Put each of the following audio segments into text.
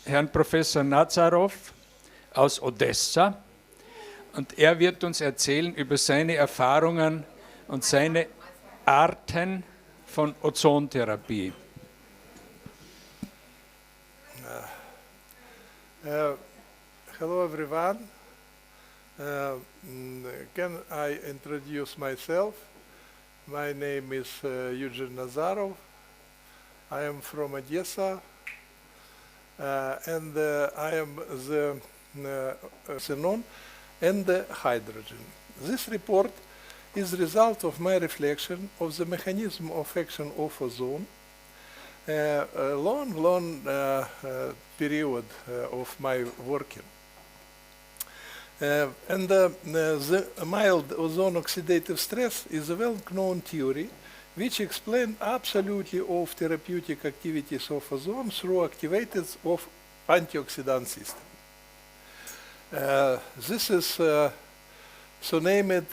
Herrn Professor Nazarov aus Odessa und er wird uns erzählen über seine Erfahrungen und seine Arten von Ozontherapie. Hello everyone. Can I introduce myself? My name is Eugene Nazarov. I am from Odessa, and I am the Xenon and the hydrogen. This report is the result of my reflection of the mechanism of action of ozone, a long period of my working. And the mild ozone oxidative stress is a well-known theory which explains absolutely all therapeutic activities of ozone through activators of antioxidant system. This is so named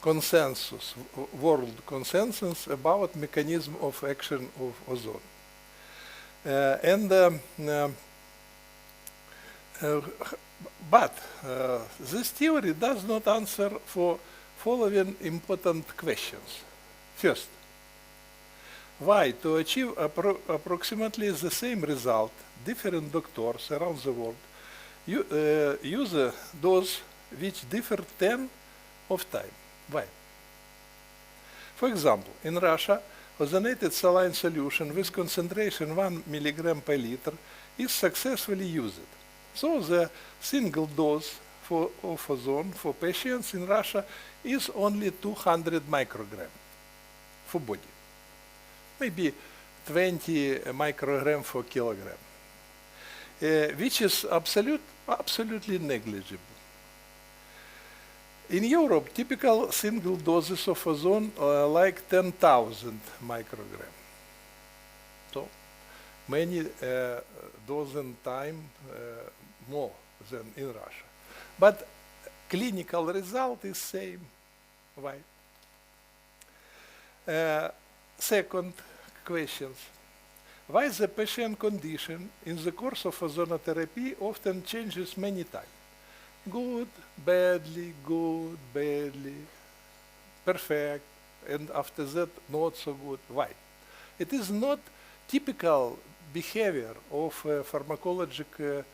consensus, world consensus about mechanism of action of ozone. But this theory does not answer for following important questions. First, why to achieve approximately the same result, different doctors around the world use a dose which differ 10 of time? Why? For example, in Russia, ozonated saline solution with concentration 1 milligram per liter is successfully used. So the single dose of ozone for patients in Russia is only 200 microgram for body, maybe 20 microgram for kilogram, which is absolutely negligible. In Europe, typical single doses of ozone are like 10,000 microgram. So many dozen times more than in Russia. But clinical result is same. Why? Second question. Why the patient condition in the course of ozonotherapy often changes many times? Good, badly, perfect, and after that not so good. Why? It is not typical behavior of pharmacologic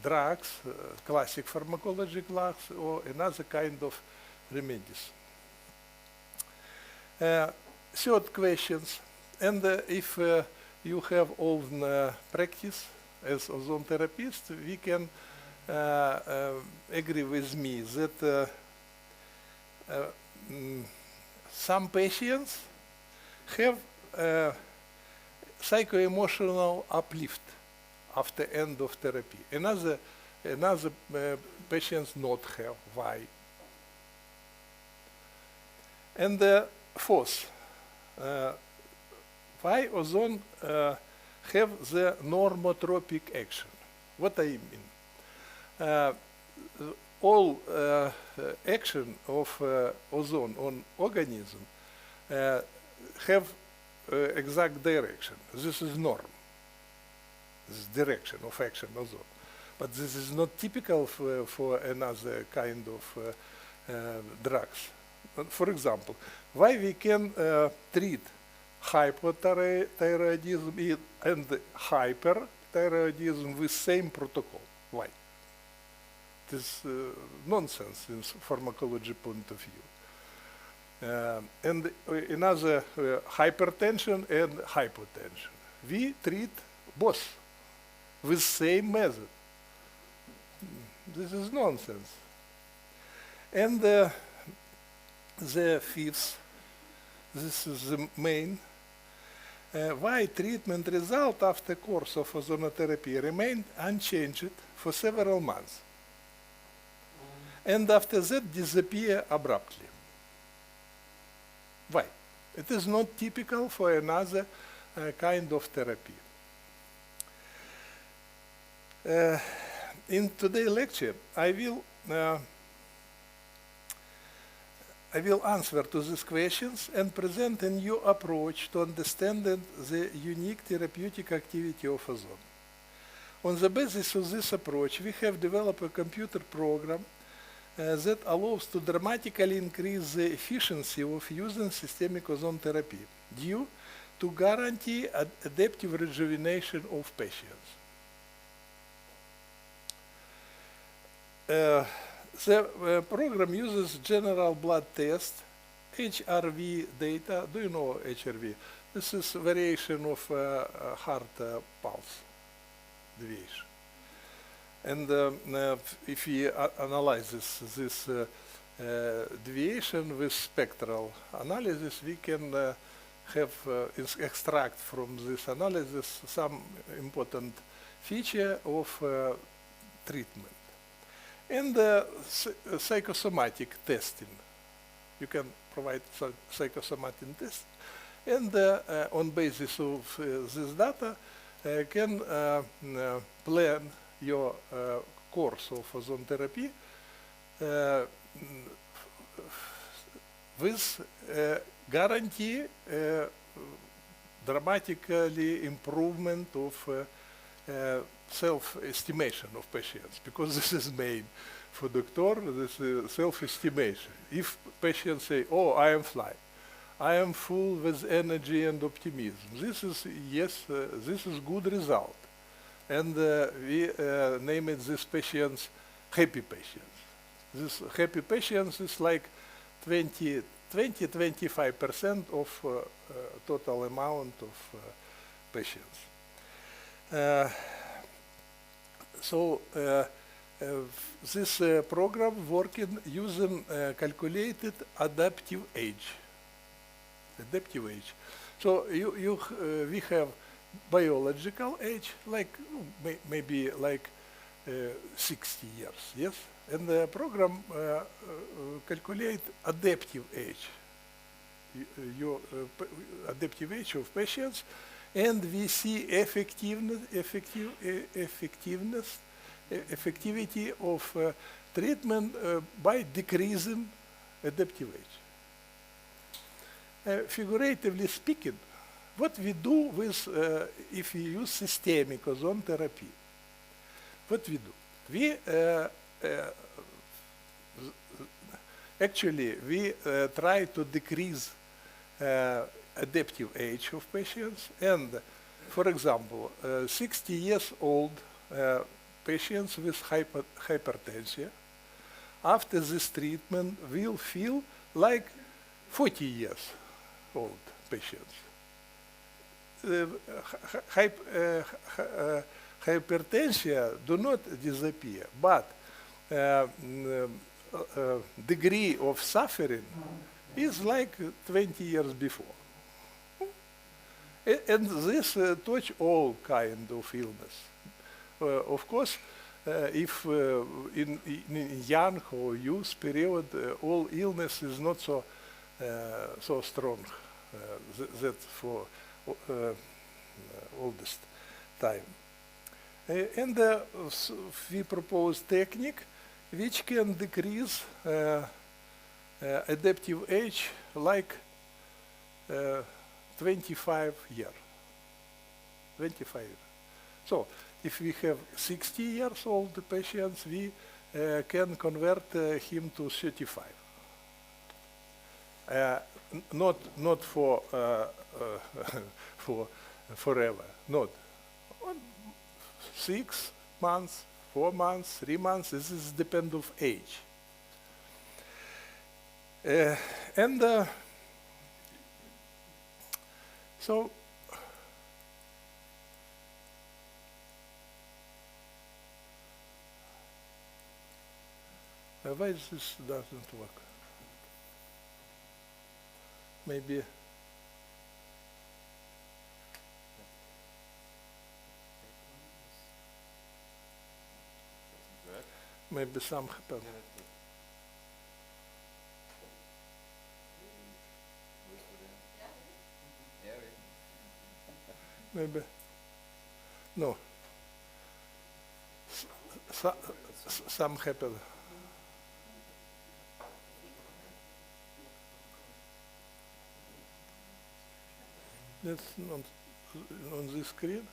drugs, classic pharmacologic drugs, or another kind of remedies. Third questions, and if you have own practice as ozone therapist, we can agree with me that some patients have psycho-emotional uplift after end of therapy. Another patients not have. Why? And fourth, why ozone have the normotropic action? What I mean? All action of ozone on organism have exact direction. This is norm. This is direction of action ozone. But this is not typical for another kind of drugs. For example, why we can treat hypothyroidism and hyperthyroidism with same protocol? Why? It is nonsense in pharmacology point of view. And another hypertension and hypotension. We treat both with same method. This is nonsense. And the fifth, this is the main, why treatment result after course of ozonotherapy remained unchanged for several months, and after that disappear abruptly. Why? It is not typical for another kind of therapy. In today's lecture, I will I will answer to these questions and present a new approach to understanding the unique therapeutic activity of ozone. On the basis of this approach, we have developed a computer program that allows to dramatically increase the efficiency of using systemic ozone therapy due to guarantee adaptive rejuvenation of patients. The program uses general blood test, HRV data. Do you know HRV? This is variation of heart pulse deviation. And if we analyze this deviation with spectral analysis, we can have extract from this analysis some important feature of treatment. And psychosomatic testing. You can provide psychosomatic test. And on basis of this data, can plan your course of ozone therapy with guarantee dramatically improvement of self-estimation of patients, because this is main for doctor, this is self-estimation. If patients say, oh, I am fly, I am full with energy and optimism, this is, yes, this is good result. And we named these patients happy patients. This happy patients is like 20-25% of total amount of patients. So this program working using calculated adaptive age. Adaptive age. So we have biological age, like maybe like 60 years, yes? And the program calculate adaptive age, your adaptive age of patients, and we see effectivity of treatment by decreasing adaptive age. Figuratively speaking, what we do with if we use systemic ozone therapy, what we do? We actually we try to decrease adaptive age of patients, and for example, 60 years old patients with hypertension after this treatment will feel like 40 years old patients. Hypertension do not disappear, but degree of suffering is like 20 years before. And this touch all kind of illness. Of course, if in young or youth period, all illness is not so strong. That for oldest time. And we propose technique which can decrease adaptive age like 25 years. 25 years. So if we have 60 years old patients, we can convert him to 35. Not for for forever. Not 6 months, 4 months, 3 months. This is depend of age. And so why this doesn't work? Maybe some happen. Maybe no. Some happen. That's on the screen.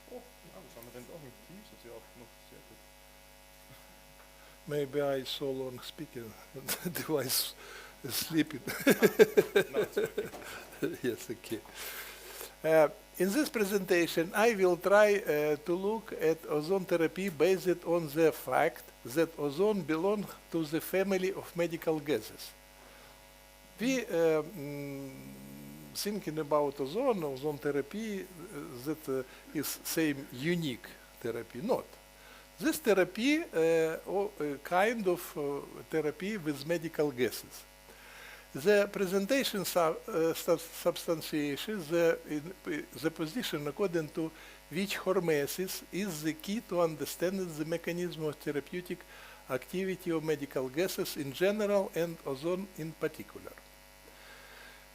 Oh, ja, das haben wir dann auch mit Teams, das ist ja auch noch sehr gut. Maybe I so long speaking, the device is sleeping. No, it's working. Yes, okay. In this presentation, I will try to look at ozone therapy based on the fact that ozone belongs to the family of medical gases. We thinking about ozone therapy that is same unique therapy, not. This therapy, kind of therapy with medical gases. The presentation substantiates the position according to which hormesis is the key to understanding the mechanism of therapeutic activity of medical gases in general and ozone in particular.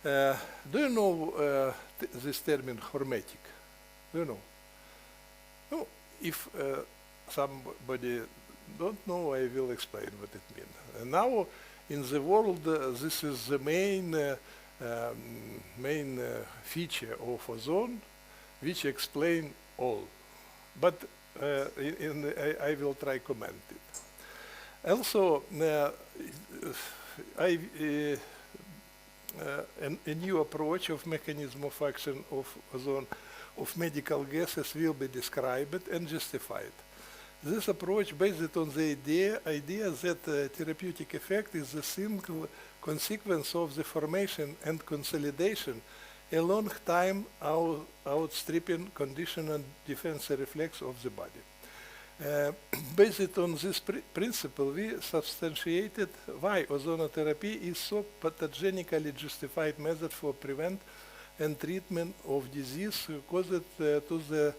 Do you know this term hormetic? Do you know? No, if somebody don't know, I will explain what it means. Now, in the world, this is the main feature of ozone, which explain all. But I will try comment it. Also, a new approach of mechanism of action of ozone of medical gases will be described and justified. This approach based on the idea that therapeutic effect is a single consequence of the formation and consolidation a long time outstripping conditional defense reflex of the body. Based on this principle, we substantiated why ozonotherapy is so pathogenically justified method for prevent and treatment of disease caused to the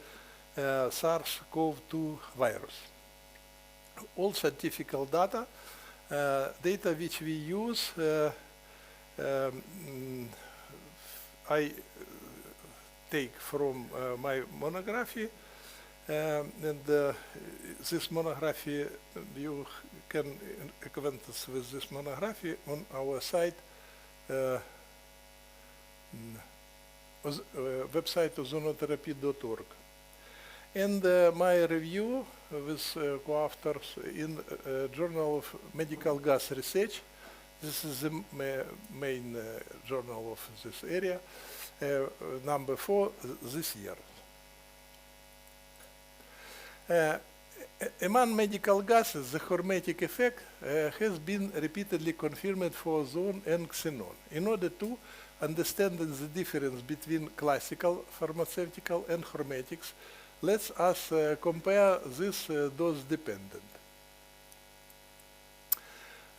SARS-CoV-2 virus. All scientific data which we use, I take from my monography, and this monography, you can acquaint us with this monography on our site, website ozonotherapy.org. And my review with co-authors in Journal of Medical Gas Research. This is the main journal of this area, number 4 this year. Among medical gases, the hormetic effect has been repeatedly confirmed for ozone and xenon. In order to understand the difference between classical pharmaceutical and hormetics, let us compare this dose dependent.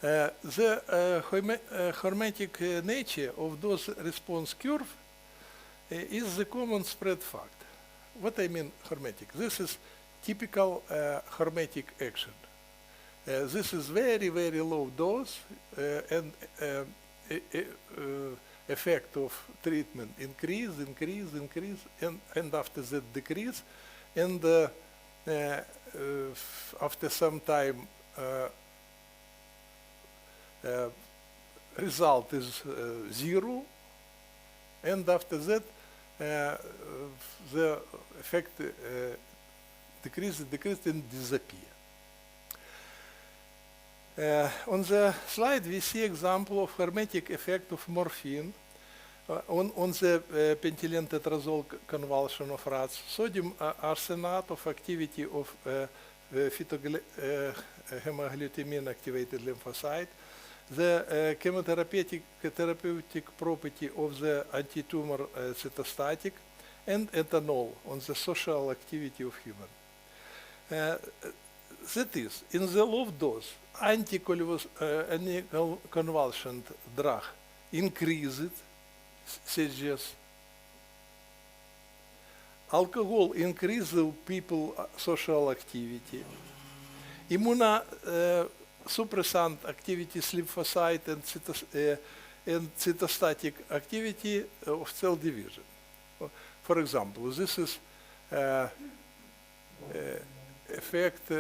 The hormetic nature of dose response curve is the common spread fact. What I mean hormetic? This is typical hormetic action. This is very, very low dose and effect of treatment increase, and after that decrease, and after some time result is 0, and after that the effect decreases and disappear. On the slide we see example of hormetic effect of morphine on the pentylene-tetrazole convulsion of rats, sodium arsenate of activity of hemagglutinin activated lymphocyte, the therapeutic property of the anti-tumor cytostatic, and ethanol on the social activity of human. That is, in the low dose, anticonvulsant drug increased seizures. Alcohol increases people social activity. Immunosuppressant activity, lymphocyte and cytostatic activity of cell division. For example, this is effect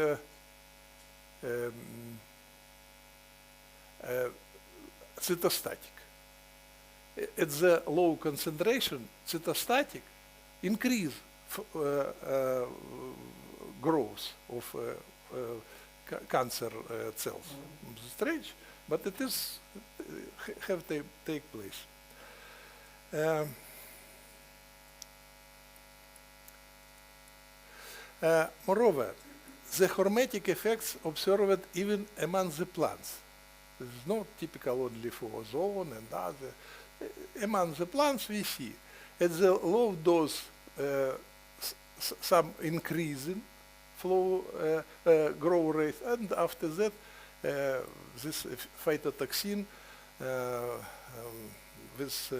cytostatic. at the low concentration, cytostatic, increase growth of cancer cells. Strange, but it is have take place. Moreover, the hormetic effects observed even among the plants. This is not typical only for ozone and other. Among the plants we see at the low dose some increasing flow grow rate, and after that this phytotoxin with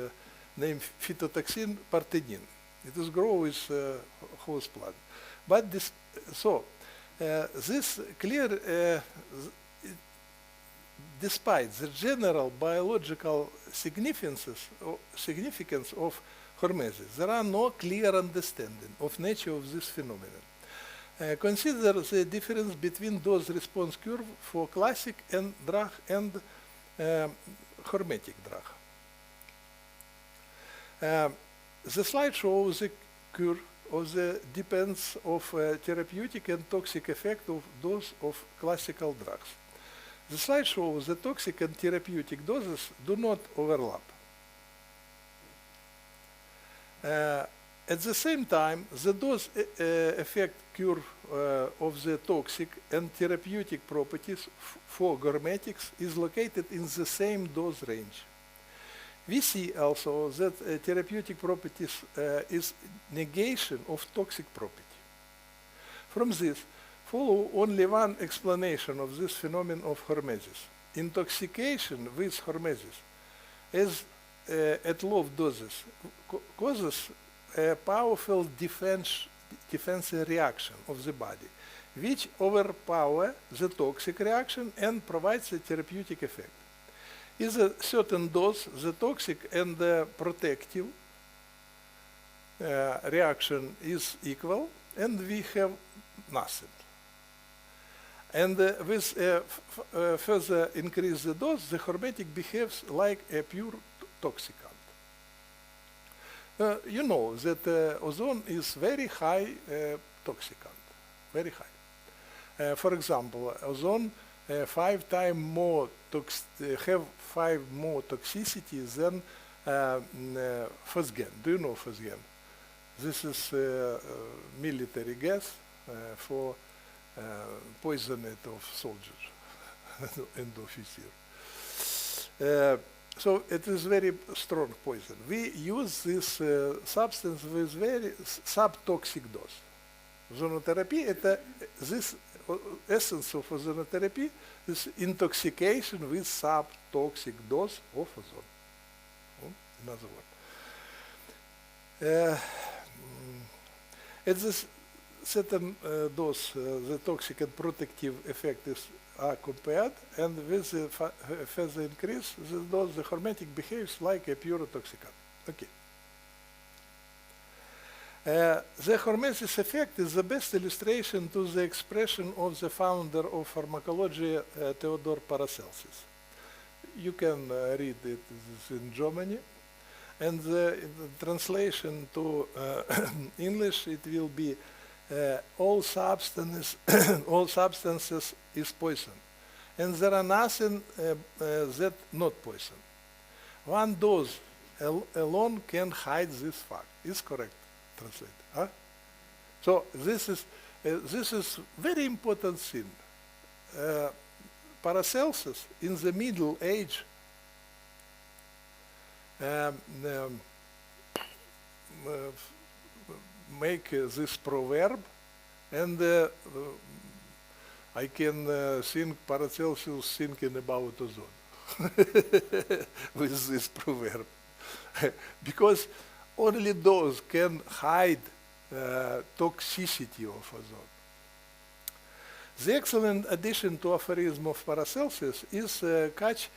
name phytotoxin parthenin. It is grow with host plant. But this, this clear, despite the general biological significance of hormesis, there are no clear understanding of nature of this phenomenon. Consider the difference between dose response curve for classic and drug and hormetic drug. The slide shows the curve of the depends of therapeutic and toxic effect of dose of classical drugs. The slide shows the toxic and therapeutic doses do not overlap. At the same time, the dose effect curve of the toxic and therapeutic properties for hormetics is located in the same dose range. We see also that therapeutic properties is negation of toxic property. From this, follow only one explanation of this phenomenon of hormesis. Intoxication with hormesis, as at low doses, causes a powerful defensive reaction of the body, which overpower the toxic reaction and provides a therapeutic effect. Is a certain dose, the toxic and the protective reaction is equal, and we have nothing. And with further increase the dose, the hormetic behaves like a pure toxicant. You know that ozone is very high toxicant, very high. For example, ozone have 5 more toxicity than phosgen. Do you know phosgen? This is military gas for poisoning of soldiers and officers. So it is very strong poison. We use this substance with very subtoxic dose. Ozonotherapy, this essence of ozonotherapy is intoxication with subtoxic dose of ozone. In other words, at this certain dose, the toxic and protective effects are compared, and with the further increase, the dose, the hormetic behaves like a pure toxicant. Okay. The hormesis effect is the best illustration to the expression of the founder of pharmacology, Theodor Paracelsus. You can read it, it's in Germany, and the translation to English, it will be all substances is poison, and there are nothing that not poison. One dose alone can hide this fact. Is correct translate? Huh? So this is very important thing. Paracelsus in the Middle Age make this proverb, and I can think Paracelsus thinking about ozone with this proverb, because only those can hide toxicity of ozone. The excellent addition to aphorism of Paracelsus is catch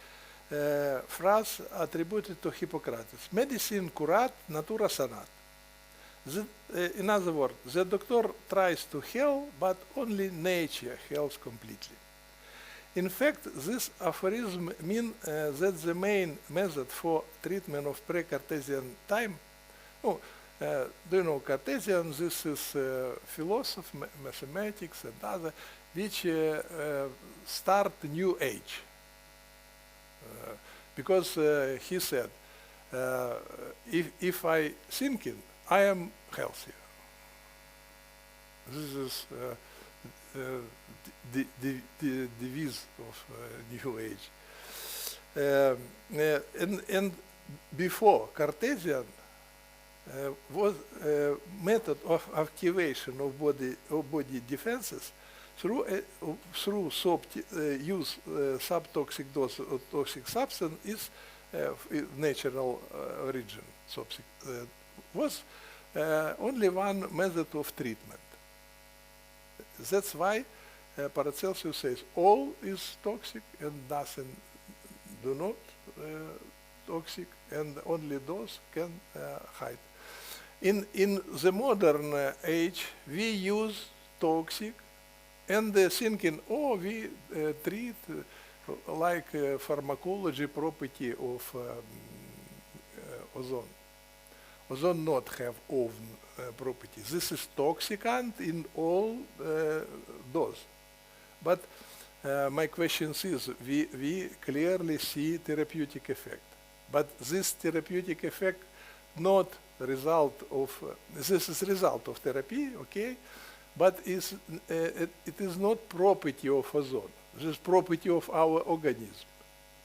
phrase attributed to Hippocrates: medicine curat, natura sanat. In other words, the doctor tries to heal, but only nature heals completely. In fact, this aphorism means that the main method for treatment of pre-Cartesian time, do you know Cartesian? This is philosophy, mathematics, and other, which start new age. Because he said, if I thinking, I am healthy. This is the device of New Age. And before Cartesian was a method of activation of body defenses through use subtoxic dose of toxic substance is natural origin. Was only one method of treatment. That's why Paracelsus says all is toxic and nothing do not toxic, and only those can hide. In the modern age, we use toxic and thinking, we treat like pharmacology property of ozone. Ozone not have own properties. This is toxicant in all dose. But my question is, we clearly see therapeutic effect. But this therapeutic effect not result of, this is result of therapy, okay? But it is not property of ozone. This is property of our organism.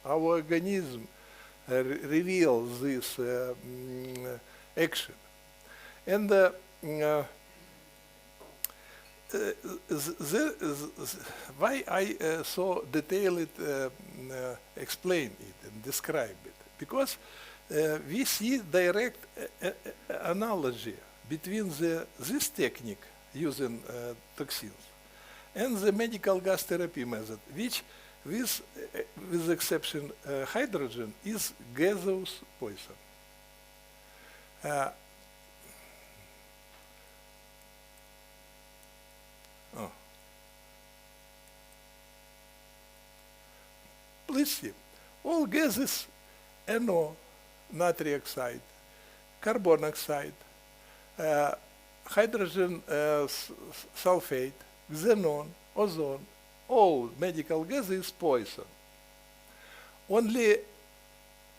Our organism reveals this action. And why I so detailed explain it and describe it? Because we see direct analogy between this technique using toxins and the medical gas therapy method, which with exception hydrogen is gaseous poison. Please see, all gases, NO, nitric oxide, carbon oxide, hydrogen sulfate, xenon, ozone, all medical gases poison. Only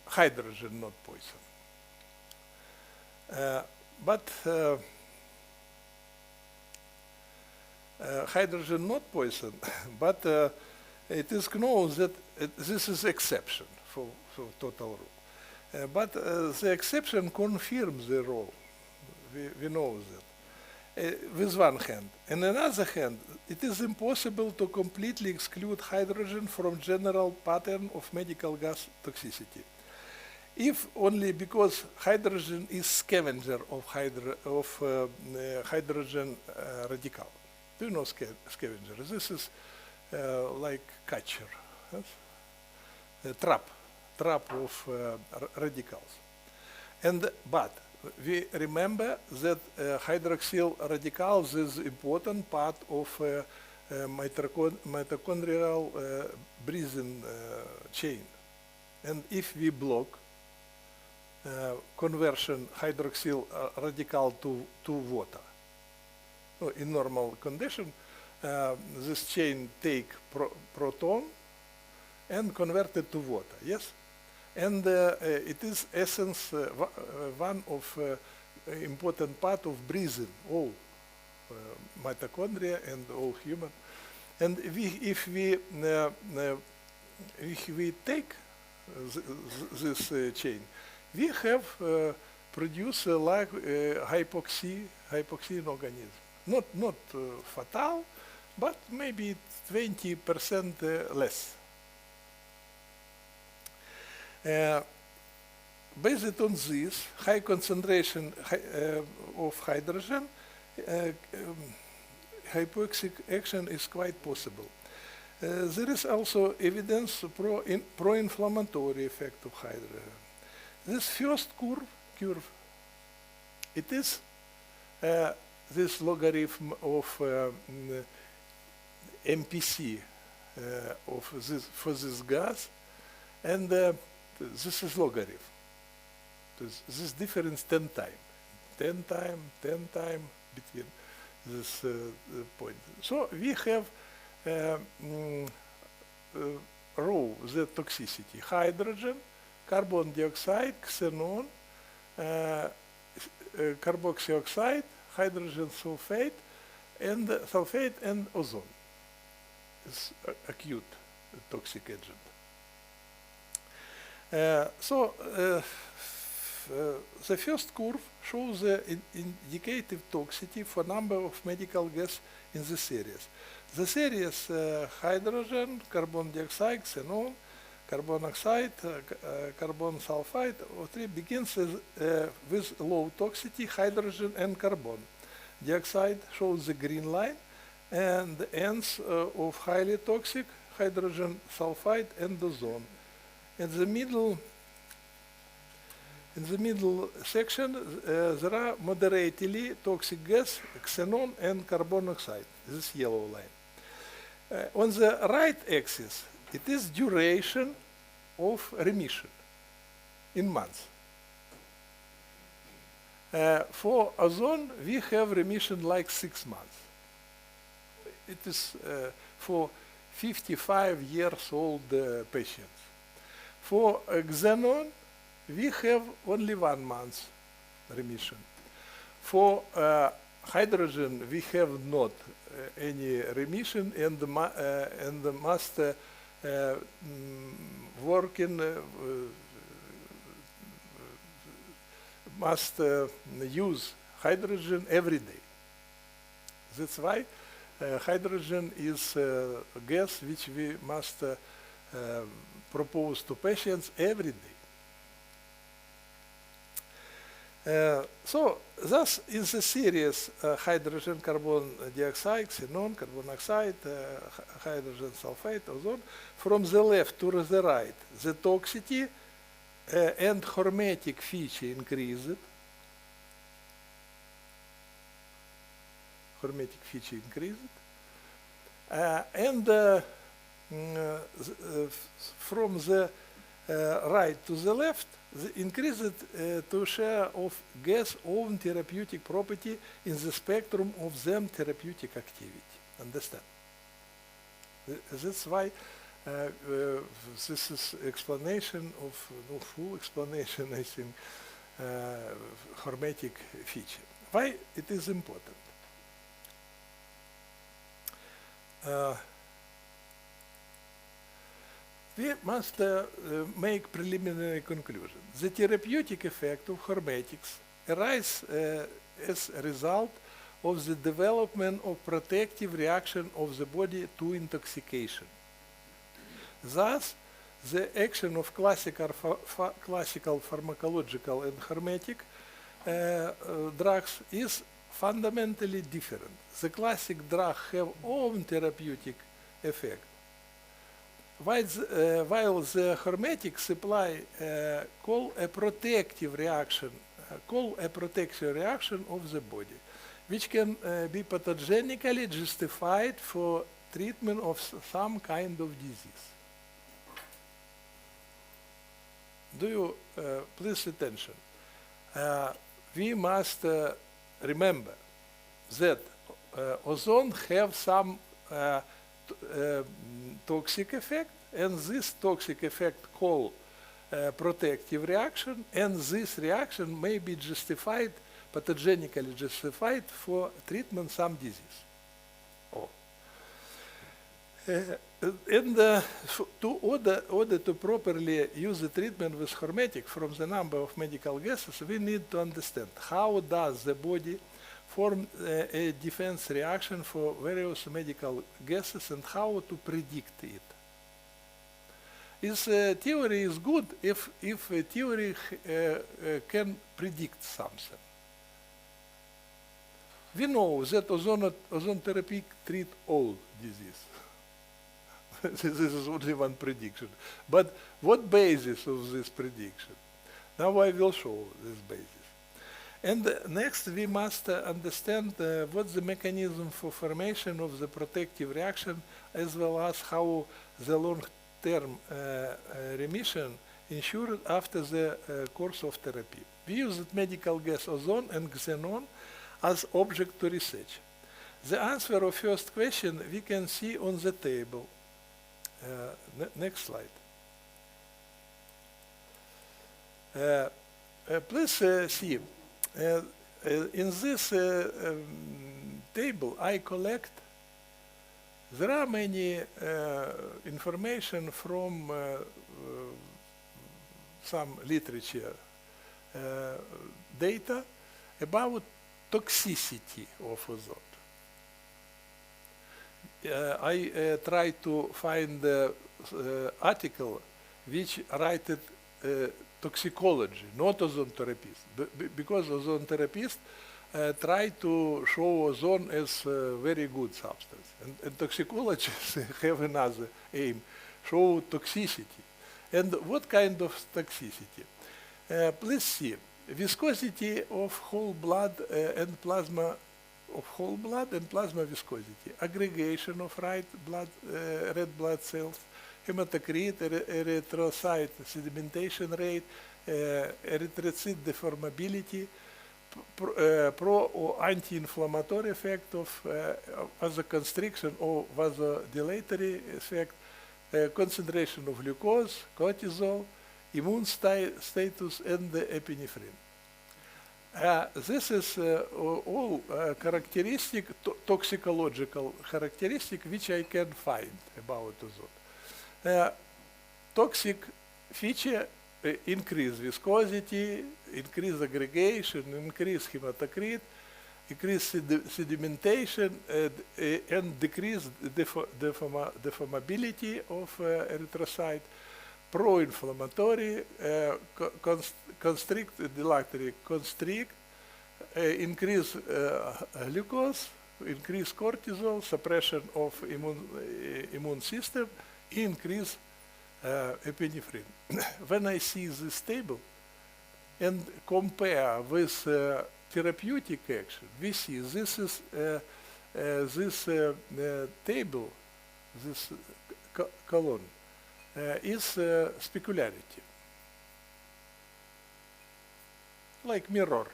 hydrogen not poison. But hydrogen not poison, but it is known that this is exception for total rule. But the exception confirms the rule. We know that. With one hand. And on the other hand, it is impossible to completely exclude hydrogen from general pattern of medical gas toxicity. If only because hydrogen is scavenger of hydrogen radical. Do you know scavenger? This is like catcher, yes? A trap of radicals. But we remember that hydroxyl radicals is important part of mitochondrial breathing chain. And if we block conversion hydroxyl radical to water, in normal condition, this chain take proton and convert it to water, yes? And it is essence, one of important part of breathing, all mitochondria and all human. And if we take this chain, we have produce like hypoxia in organism. Not fatal, but maybe 20% less. Based on this high concentration of hydrogen, hypoxic action is quite possible. There is also evidence pro-inflammatory effect of hydrogen. This first curve, it is this logarithm of MPC, for this gas, and this is logarithm. This difference 10 times, 10 times, 10 times between this point. So we have row the toxicity: hydrogen, carbon dioxide, xenon, carboxy oxide, hydrogen sulfate, and ozone. It's acute toxic agent. The first curve shows the indicative toxicity for number of medical gas in the series. The series hydrogen, carbon dioxide, xenon, carbon oxide, carbon sulfide, O3 begins with low toxicity, hydrogen and carbon dioxide shows the green line, and ends of highly toxic, hydrogen sulfide and ozone. In the middle section, there are moderately toxic gas, xenon and carbon oxide, this yellow line. On the right axis, it is duration of remission in months. For ozone, we have remission like 6 months. It is for 55 years old patients. For xenon, we have only 1 month remission. For hydrogen, we have not any remission, and must use hydrogen every day. That's why hydrogen is a gas which we must propose to patients every day. So thus is a series hydrogen, carbon dioxide, xenon, carbon oxide, hydrogen sulfate, ozone. From the left to the right, the toxicity and hormetic feature increased. Hormetic feature increased. From the right to the left, the increased to share of gas own therapeutic property in the spectrum of them therapeutic activity. Understand? That's why this is explanation of, no full explanation, I think, hormetic feature. Why it is important? We must make preliminary conclusion. The therapeutic effect of hormetics arises as a result of the development of protective reaction of the body to intoxication. Thus, the action of classical pharmacological and hormetic drugs is fundamentally different. The classic drugs have own therapeutic effect, while the hormetic supply call a protective reaction of the body, which can be pathogenically justified for treatment of some kind of disease. Do you please attention? We must remember that ozone have some toxic effect, and this toxic effect called protective reaction, and this reaction may be justified, pathogenically justified for treatment some disease. Order to properly use the treatment with hormetic from the number of medical gases, we need to understand how does the body form a defense reaction for various medical gases and how to predict it. This theory is good if a theory can predict something. We know that ozone therapy treats all disease. This is only one prediction. But what basis of this prediction? Now I will show this basis. And next we must understand what's the mechanism for formation of the protective reaction, as well as how the long-term remission ensured after the course of therapy. We used medical gas ozone and xenon as object to research. The answer of first question we can see on the table. Next slide. Please see, in this table I collect, there are many information from some literature data about toxicity of ozone. I try to find the article which write toxicology, not ozone therapist, because ozone therapist try to show ozone as a very good substance, and toxicologists have another aim, show toxicity. And what kind of toxicity? Please see, viscosity of whole blood and plasma viscosity, aggregation of red blood cells, hematocrit, erythrocyte sedimentation rate, erythrocyte deformability, pro or anti-inflammatory effect of vasoconstriction or vasodilatory effect, concentration of glucose, cortisol, immune status, and the epinephrine. This is all characteristic, toxicological characteristic which I can find about ozone. Toxic feature increase viscosity, increase aggregation, increase hematocrit, increase sedimentation, and decrease deformability of erythrocyte, pro-inflammatory, dilatory constrict, increase glucose, increase cortisol, suppression of immune system, increase epinephrine. When I see this table and compare with therapeutic action, we see this is this table, this column, is specularity, like mirror.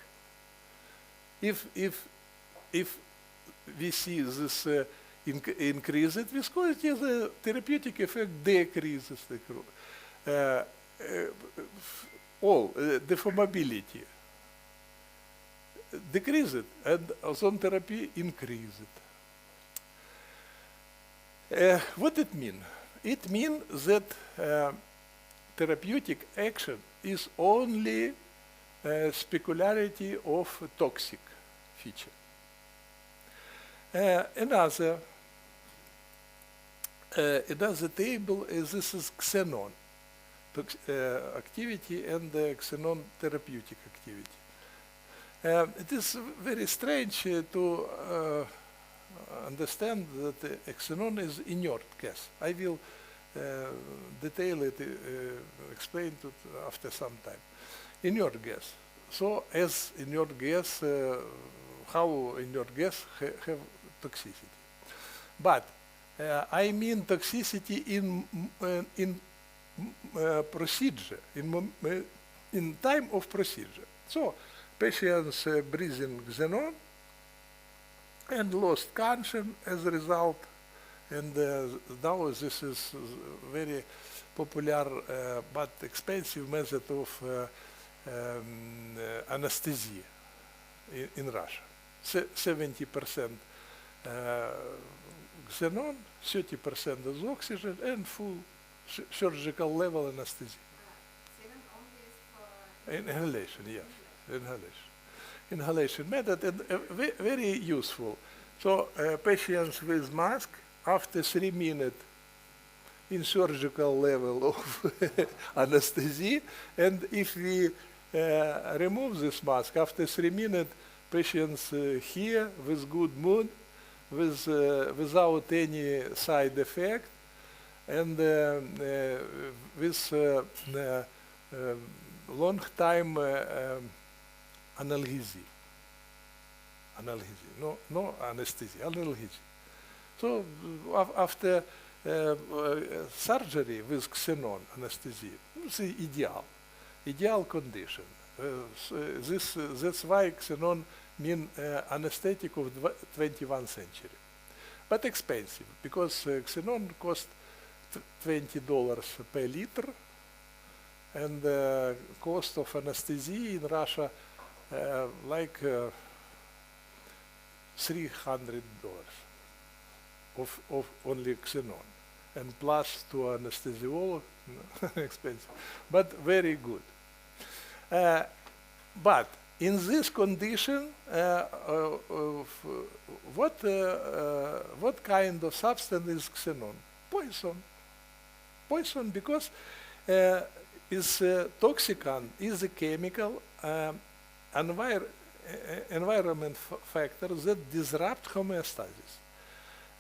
If we see this increased viscosity, the therapeutic effect decreases the all deformability decreased, and ozone therapy increased. What it mean? It means that therapeutic action is only specularity of toxic feature. Another table is this is xenon activity and xenon therapeutic activity. It is very strange to understand that xenon is inert gas. I will detail it, explain it after some time. Inert gas. So as inert gas, how inert gas have toxicity. But I mean toxicity in procedure, in time of procedure. So patients breathing xenon and lost conscience as a result, and now this is very popular but expensive method of anesthesia in Russia. 70% xenon, 30% is oxygen, and full surgical level anesthesia. Inhalation, yes, inhalation method, and very useful. So patients with mask, after 3 minutes in surgical level of anesthesia, and if we remove this mask after 3 minutes, patients here with good mood, without any side effect, and with long time analgesia. Analgesia, no anesthesia, analgesia. So after surgery with xenon anesthesia, it's ideal condition. That's why xenon mean anesthetic of 21st century. But expensive, because xenon cost $20 per liter, and the cost of anesthesia in Russia like $300 of only xenon, and plus to anesthesiolog, expensive, but very good. But in this condition, what kind of substance is xenon? Poison, because is toxicant is a chemical environment factor that disrupt homeostasis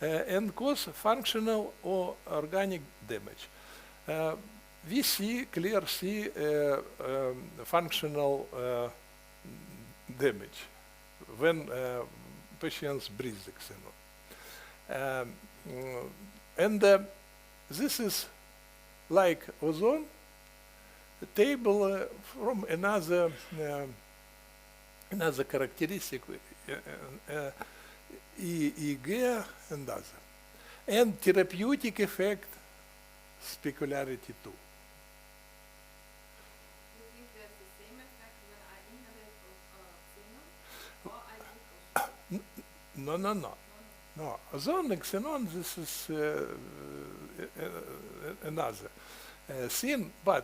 and cause functional or organic damage. We clearly see functional damage when patients breathe xenon. And this is like ozone, a table from another characteristic, EEG and other. And therapeutic effect, specularity too. You think there's the same effect when I inhalate xenon or I take ozone? No. Ozone and xenon, this is another thing, but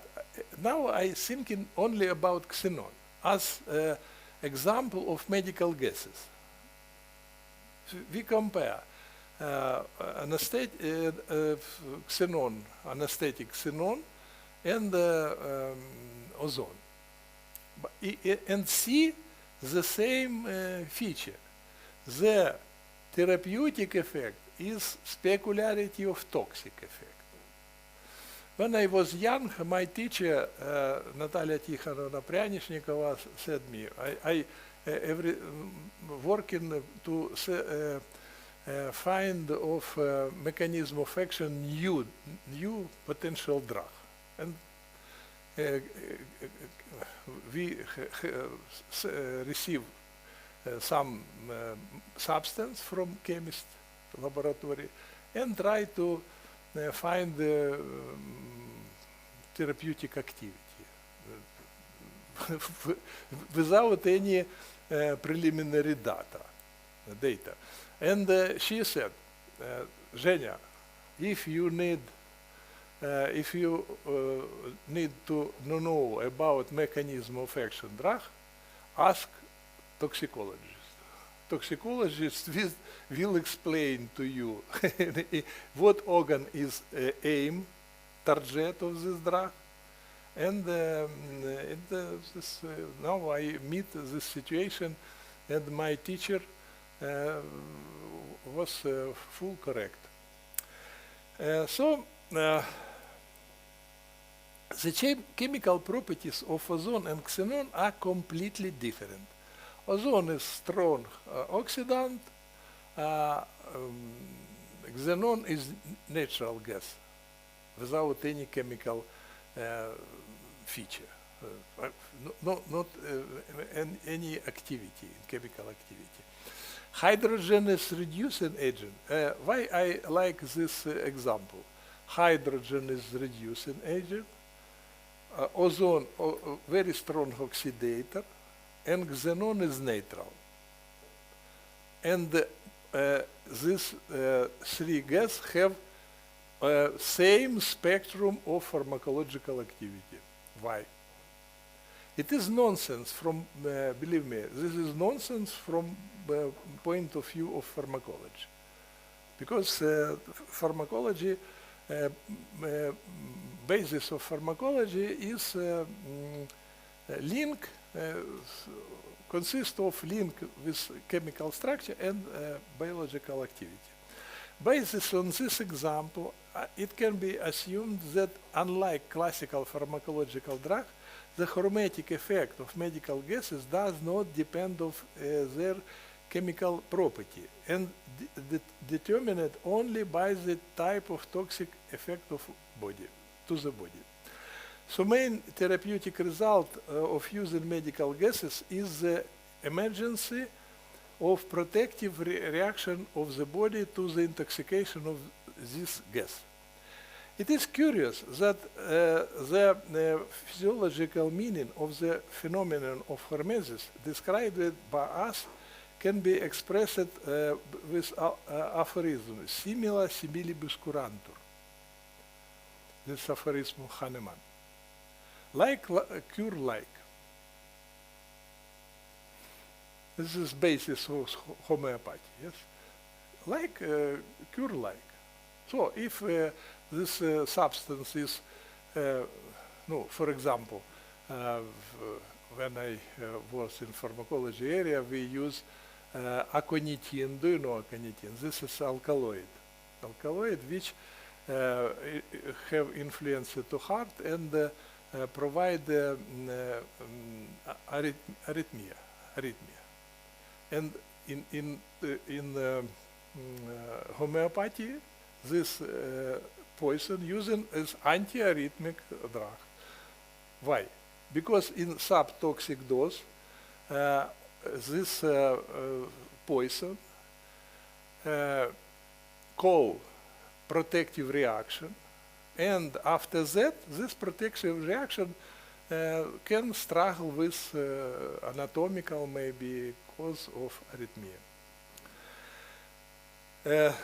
now I thinking only about xenon as example of medical gases. We compare xenon, anesthetic xenon, and ozone, and see the same feature. The therapeutic effect is specularity of toxic effect. When I was young, my teacher, Natalia Tikhonovna Pryanishnikova, said me, I working to find of mechanism of action new potential drug. And we receive some substance from chemist laboratory and try to find the therapeutic activity without any preliminary data. And she said, Zhenya, if you need to know about mechanism of action drug, ask toxicologist. Toxicologist will explain to you what organ is aim, target of this drug, and now I meet this situation, and my teacher was full correct. So the chemical properties of ozone and xenon are completely different. Ozone is strong oxidant, xenon is natural gas without any chemical feature, not any activity, chemical activity. Hydrogen is reducing agent. Why I like this example? Hydrogen is reducing agent, ozone very strong oxidator, and xenon is neutral. And these three gases have same spectrum of pharmacological activity. Why? It is nonsense from, believe me, this is nonsense from the point of view of pharmacology. Because pharmacology, basis of pharmacology is link, consists of link with chemical structure and biological activity. Based on this example, it can be assumed that unlike classical pharmacological drug, the hormetic effect of medical gases does not depend on their chemical property and determined only by the type of toxic effect of to the body. So main therapeutic result of using medical gases is the emergence of protective reaction of the body to the intoxication of this gas. It is curious that the physiological meaning of the phenomenon of hormesis described by us can be expressed with aphorism, simila similibus curantur. This aphorism of Hahnemann. Like, cure like. This is basis of homeopathy, yes? Like, cure like. So if this substance is, for example, when I was in pharmacology area, we use aconitin. Do you know aconitin? This is alkaloid. Alkaloid which have influence to heart and provide arrhythmia. And in homeopathy, this poison using as antiarrhythmic drug. Why? Because in subtoxic dose, this poison call protective reaction, and after that, this protective reaction can struggle with anatomical maybe cause of arrhythmia.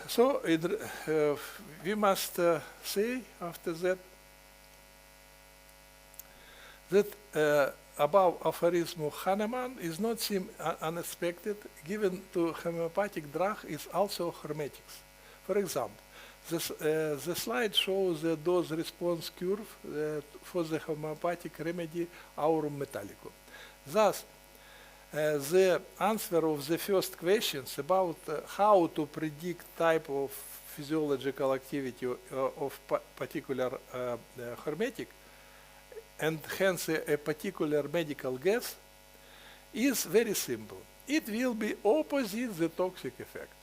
So we must say after that that above aphorism of Hahnemann is not seem unexpected, given to homeopathic drug is also hermetics. For example, the slide shows the dose response curve for the homeopathic remedy aurum metallicum. Thus, the answer of the first questions about how to predict type of physiological activity of particular hermetic and hence a particular medical gas is very simple. It will be opposite the toxic effect.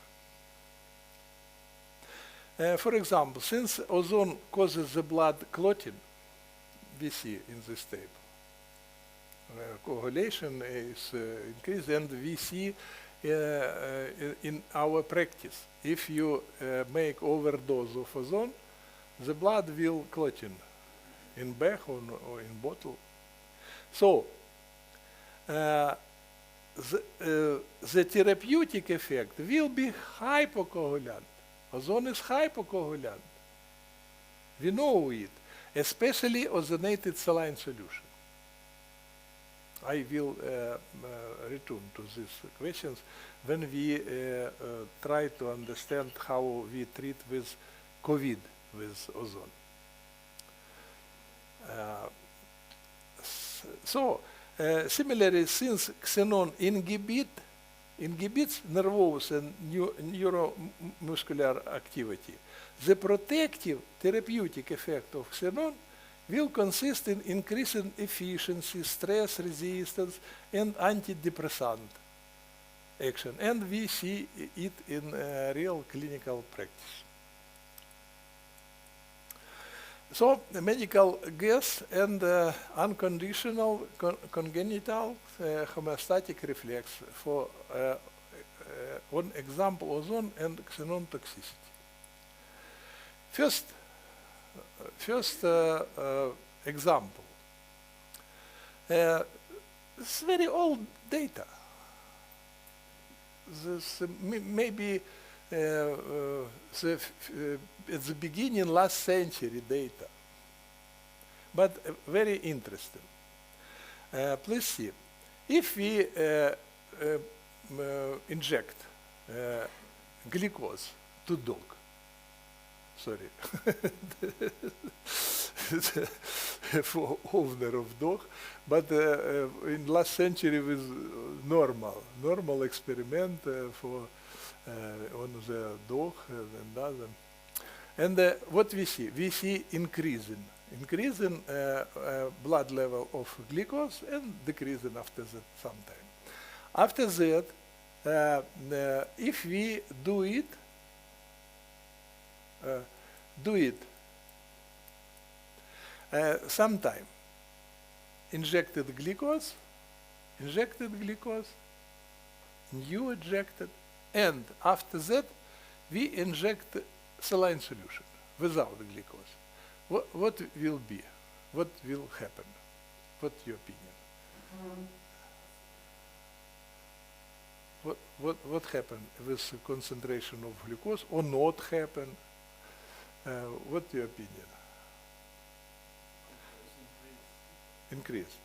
For example, since ozone causes the blood clotting, we see in this table, coagulation is increased, and we see in our practice, if you make overdose of ozone, the blood will clotting in bag or in bottle. So the therapeutic effect will be hypocoagulant. Ozone is hypocoagulant. We know it, especially ozonated saline solution. I will return to these questions when we try to understand how we treat with COVID with ozone. Similarly, since xenon inhibits nervous and neuromuscular activity, the protective therapeutic effect of xenon will consist in increasing efficiency, stress resistance, and antidepressant action. And we see it in real clinical practice. So the medical gas and unconditional congenital homeostatic reflex for one example, ozone and xenon toxicity. First example. It's very old data. This maybe at the beginning last century data, but very interesting. Please see, if we inject glucose to dog, sorry, for owner of dog, but in last century was normal experiment for on the dog and other. And what we see? We see increasing blood level of glucose and decreasing after that sometime. After that, if we do it sometime, injected glucose, new injected, and after that we inject saline solution without glucose. What will be? What will happen? What's your opinion? What happened with the concentration of glucose or not happen? What's your opinion? Increase.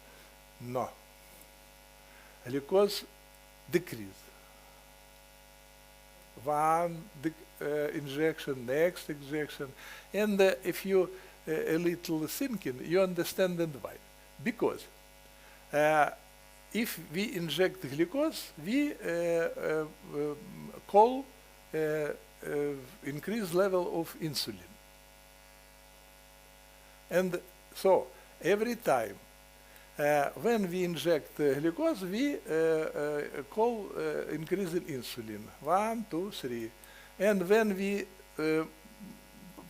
No. Glucose decrease. One injection, next injection, and if you a little thinking, you understand why. Because if we inject glucose, we call increased level of insulin. And so every time when we inject glucose, we call increase in insulin. 1, 2, 3. And when we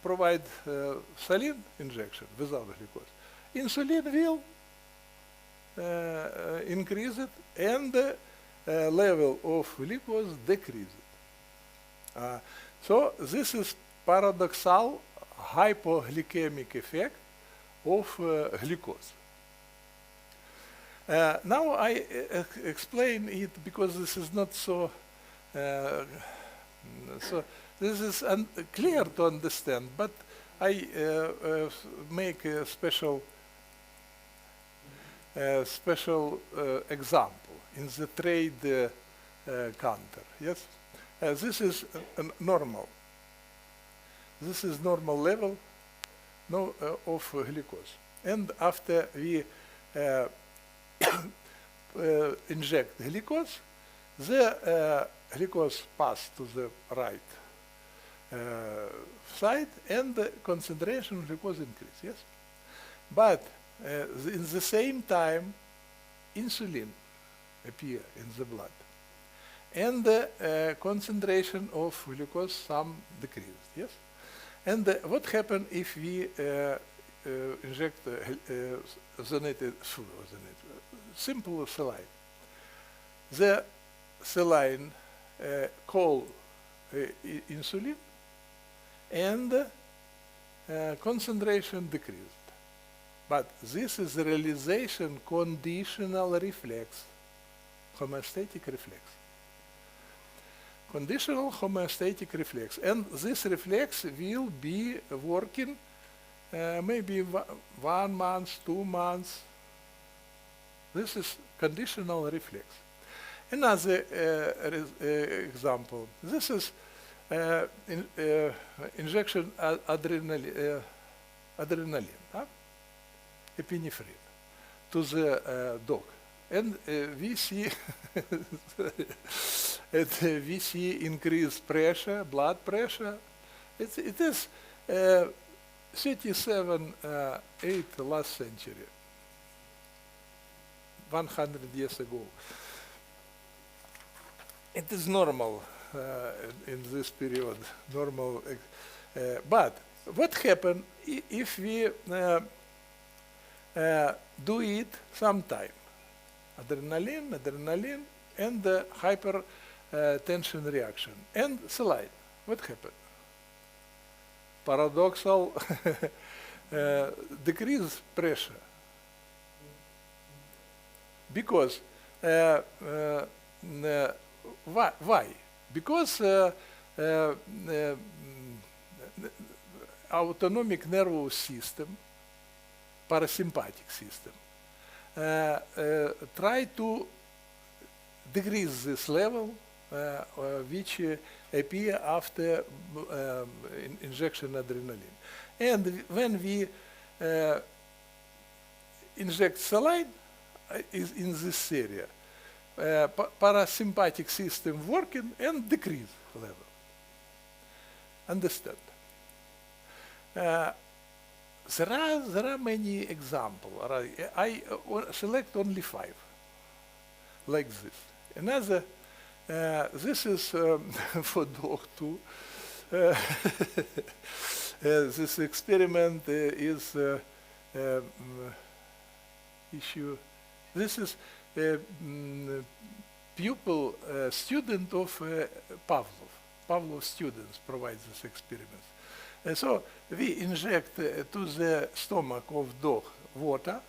provide saline injection without glucose, insulin will increase it and level of glucose decrease it. So this is paradoxal hypoglycemic effect of glucose. Now I explain it because this is not so this is clear to understand, but I make a special example in the trade counter. Yes, this is normal. This is normal level of glucose, and after we inject glucose, the glucose pass to the right side, and the concentration of glucose increase. Yes, but in the same time, insulin appear in the blood, and the concentration of glucose some decreased. Yes, and what happens if we inject ozonated food, simple saline? The saline call insulin, and concentration decreased. But this is the realization conditional reflex, homeostatic reflex. Conditional homeostatic reflex. And this reflex will be working maybe 1 month, 2 months. This is conditional reflex. Another example. This is injection adrenaline, epinephrine, to the dog, and we see we see increased pressure, blood pressure. It is 37, 8 last century, 100 years ago. It is normal in this period, normal. But what happens if we do it sometime? Adrenaline, and the hypertension reaction, and saline. What happened? Paradoxal decrease pressure. Because why? Because autonomic nervous system, parasympathetic system, try to decrease this level which appear after injection adrenaline. And when we inject saline in this area, parasympathetic system working and decrease level. Understand? There are many examples. I select only 5, like this. Another, this is for dog too. This experiment is issue. This is pupil, student of Pavlov. Pavlov students provide this experiment. So we inject to the stomach of dog water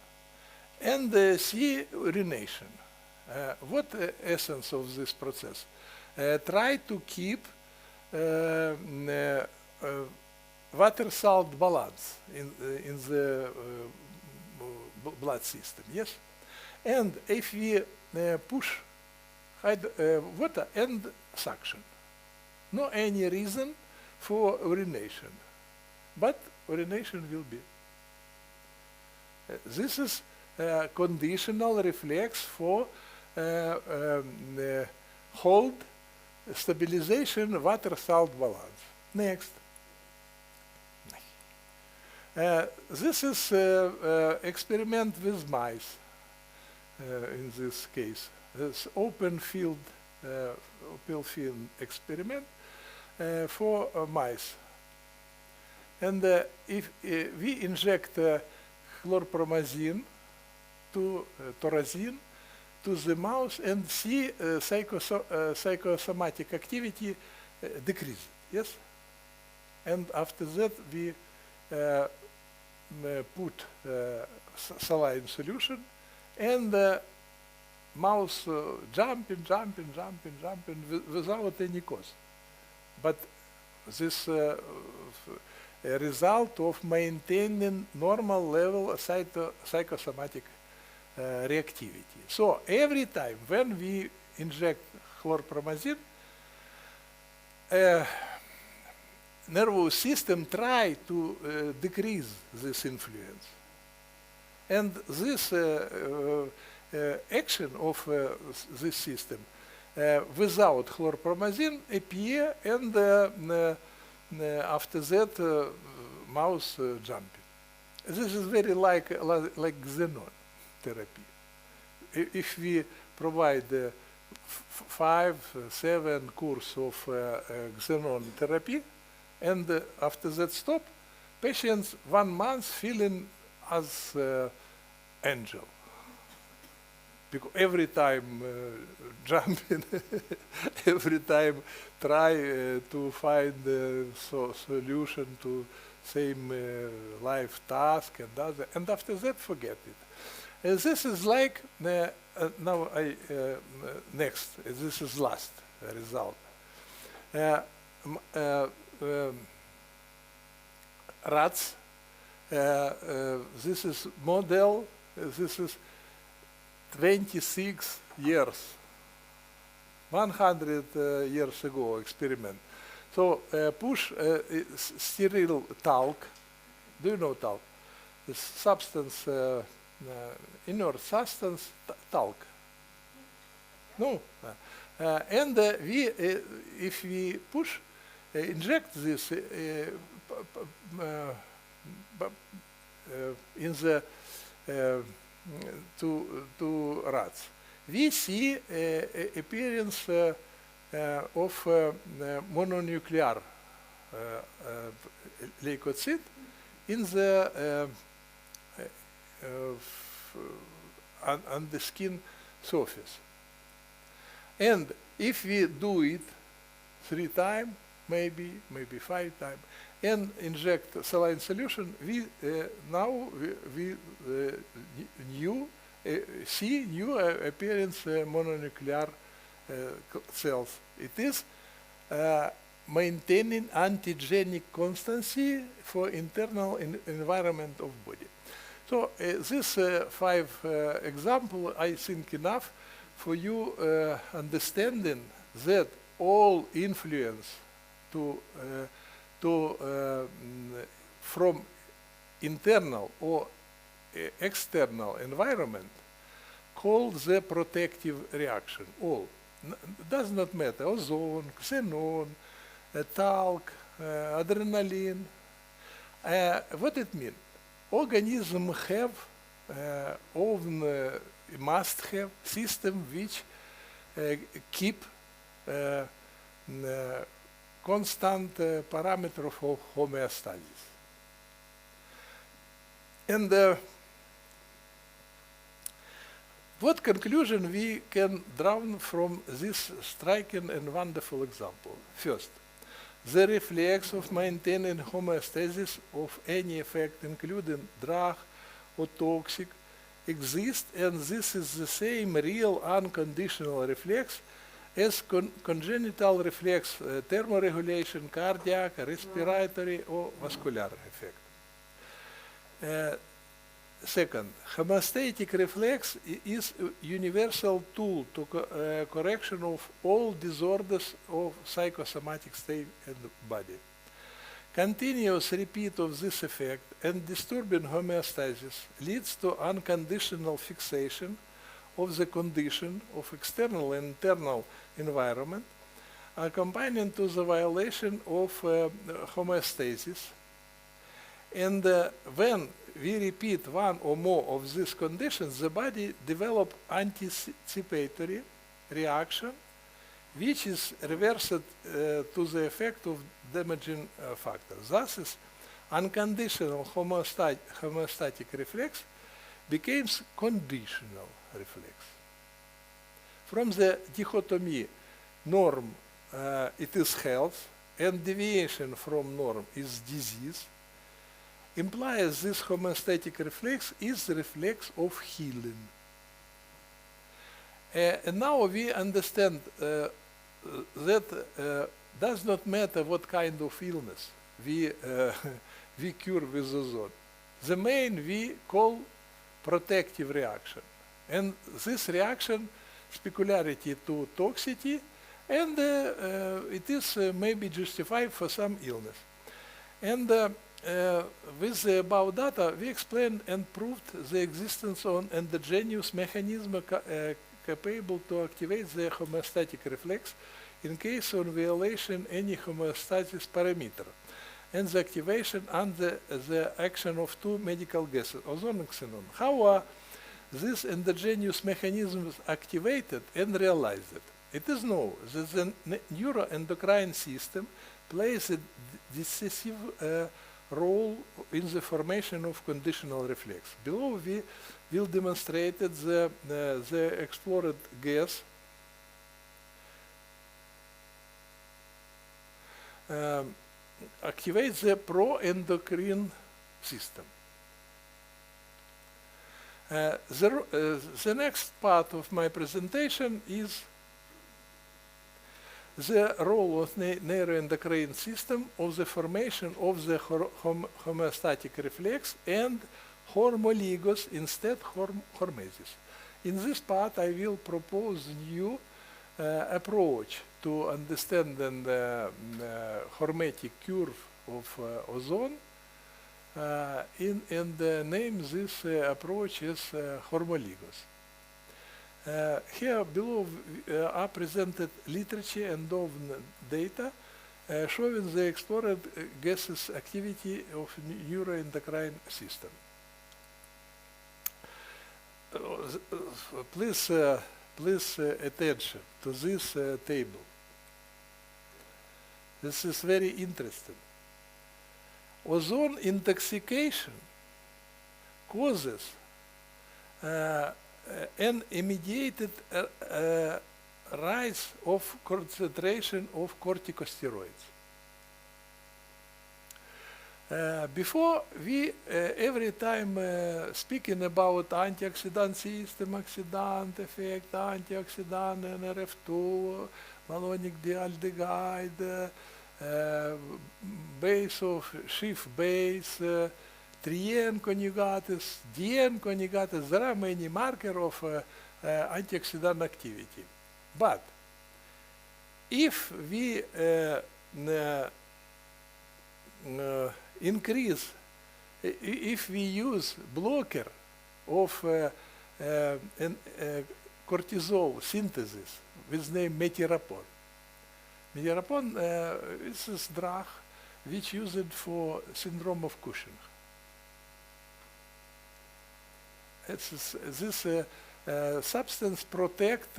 and see urination. What essence of this process? Try to keep water salt balance in the blood system, yes? And if we push water and suction, no any reason for urination, but urination will be. This is conditional reflex for hold stabilization water salt balance. Next. This is experiment with mice in this case. This open field experiment for mice. And if we inject chlorpromazine to thorazine to the mouse and see psychosomatic activity decrease, yes? And after that we put saline solution and mouse jumping without any cause. But this a result of maintaining normal level of psychosomatic reactivity. So every time when we inject chlorpromazine, nervous system try to decrease this influence. And this action of this system without chlorpromazine appear and after that mouse jumping. This is very like Xenon therapy. If we provide 5-7 course of Xenon therapy and after that stop, patients 1 month feeling as angel. Because every time jumping, every time try to find solution to same life task and other, and after that forget it. This is like now next. This is last result. Rats. This is model. This is 26 years, 100 years ago experiment. So push sterile talc. Do you know talc? This substance, inert substance, talc. No. And we, if we push, inject this in the to rats, we see appearance of mononuclear leukocyte in the on the skin surface. And if we do it 3 times, maybe 5 times, and inject saline solution, we now we see new appearance mononuclear cells. It is maintaining antigenic constancy for internal environment of body. So this 5 example, I think enough for you understanding that all influence from internal or external environment called the protective reaction. All. Does not matter. Ozone, xenon, talc, adrenaline. What it means? Organism have own must have system which keep constant parameter of homeostasis. And what conclusion we can draw from this striking and wonderful example? First, the reflex of maintaining homeostasis of any effect, including drug or toxic, exists, and this is the same real unconditional reflex as congenital reflex, thermoregulation, cardiac, respiratory, or vascular effect. Second, homeostatic reflex is a universal tool to correction of all disorders of psychosomatic state and body. Continuous repeat of this effect and disturbing homeostasis leads to unconditional fixation of the condition of external and internal environment, accompanying to the violation of homeostasis. And when we repeat one or more of these conditions, the body develops anticipatory reaction, which is reversed to the effect of damaging factors. Thus, unconditional homeostatic reflex becomes conditional reflex. From the dichotomy norm, it is health, and deviation from norm is disease, implies this homeostatic reflex is the reflex of healing. And now we understand that does not matter what kind of illness we cure with ozone. The main we call protective reaction. And this reaction, specularity to toxicity, and it is maybe justified for some illness. And with the above data, we explained and proved the existence of endogenous mechanism capable to activate the homeostatic reflex in case of violation any homeostasis parameter, and the activation under the action of two medical gases, ozone and xenon. How are these endogenous mechanisms activated and realized? It is known that the neuroendocrine system plays a decisive role in the formation of conditional reflex. Below we will demonstrate the explored gas activates the pro-endocrine system. The next part of my presentation is the role of neuroendocrine system of the formation of the homeostatic reflex and Hormolygos instead hormesis. In this part, I will propose new approach to understand the hormetic curve of ozone, and name this approach as Hormolygos. Here below are presented literature and data showing the explored gases activity of neuroendocrine system. Please attention to this table. This is very interesting. Ozone intoxication causes an immediate rise of concentration of corticosteroids. Before we every time speaking about antioxidant system, oxidant effect, antioxidant, NRF2, malonic dialdehyde, base of Schiff base, Trien conjugates, Dien conjugates, there are many markers of antioxidant activity. But if we increase, if we use blocker of cortisol synthesis with name metirapon. Metirapon is this drug which used for syndrome of Cushing. This substance protect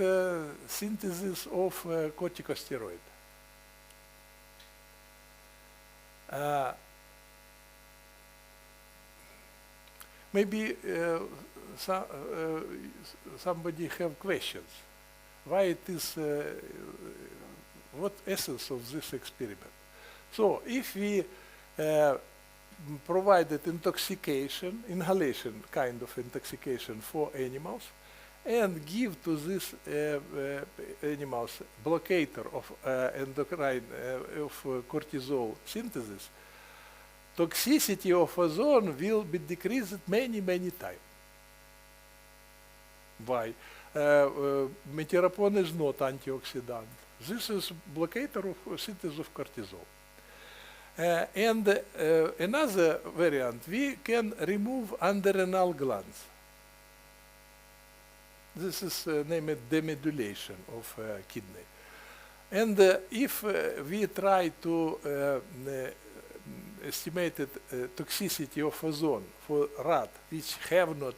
synthesis of corticosteroid. Maybe somebody have questions. Why it is, what essence of this experiment? So if we provided inhalation kind of intoxication for animals, and give to these animals blockator of endocrine of cortisol synthesis, toxicity of ozone will be decreased many times. Why? Meteropon is not antioxidant. This is blockator of synthesis of cortisol. And another variant, we can remove underrenal glands. This is named demodulation of kidney. And if we try to estimate toxicity of ozone for rat which have not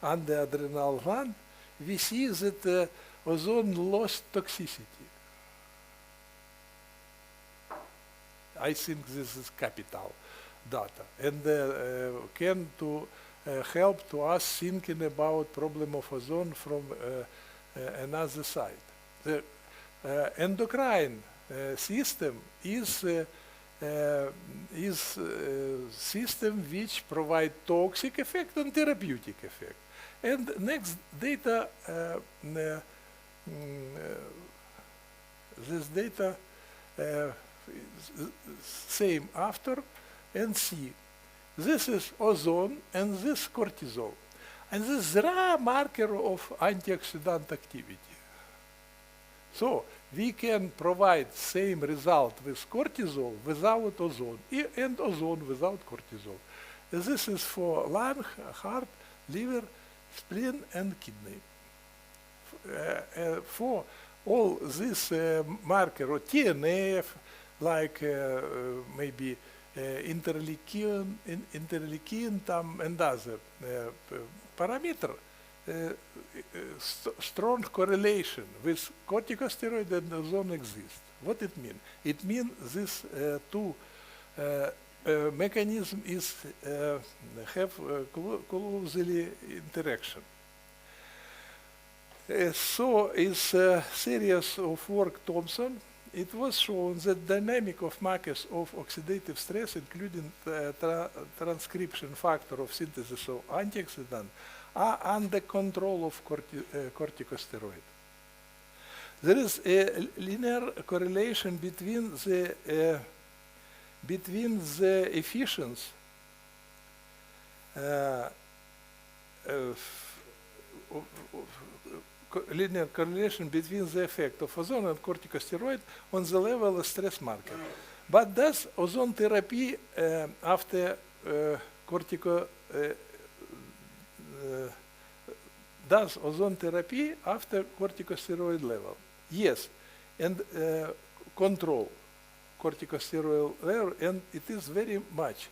underadrenal gland, we see that ozone lost toxicity. I think this is capital data, and can to help to us thinking about problem of ozone from another side. The endocrine system is system which provide toxic effect and therapeutic effect. And next data, this data same after and see. This is ozone and this cortisol. And this is raw marker of antioxidant activity. So we can provide same result with cortisol without ozone, and ozone without cortisol. This is for lung, heart, liver, spleen, and kidney. For all this marker or TNF, like maybe interleukin, and other parameter, strong correlation with corticosteroid and ozone exists. What it means? It means this two mechanism is have closely interaction. So is a series of work Thompson. It was shown that dynamic of markers of oxidative stress, including transcription factor of synthesis of antioxidant, are under control of corticosteroid. There is a linear correlation between the efficiency linear correlation between the effect of ozone and corticosteroid on the level of stress marker. But does ozone therapy after does ozone therapy after corticosteroid level? Yes, and control corticosteroid level, and it is very much.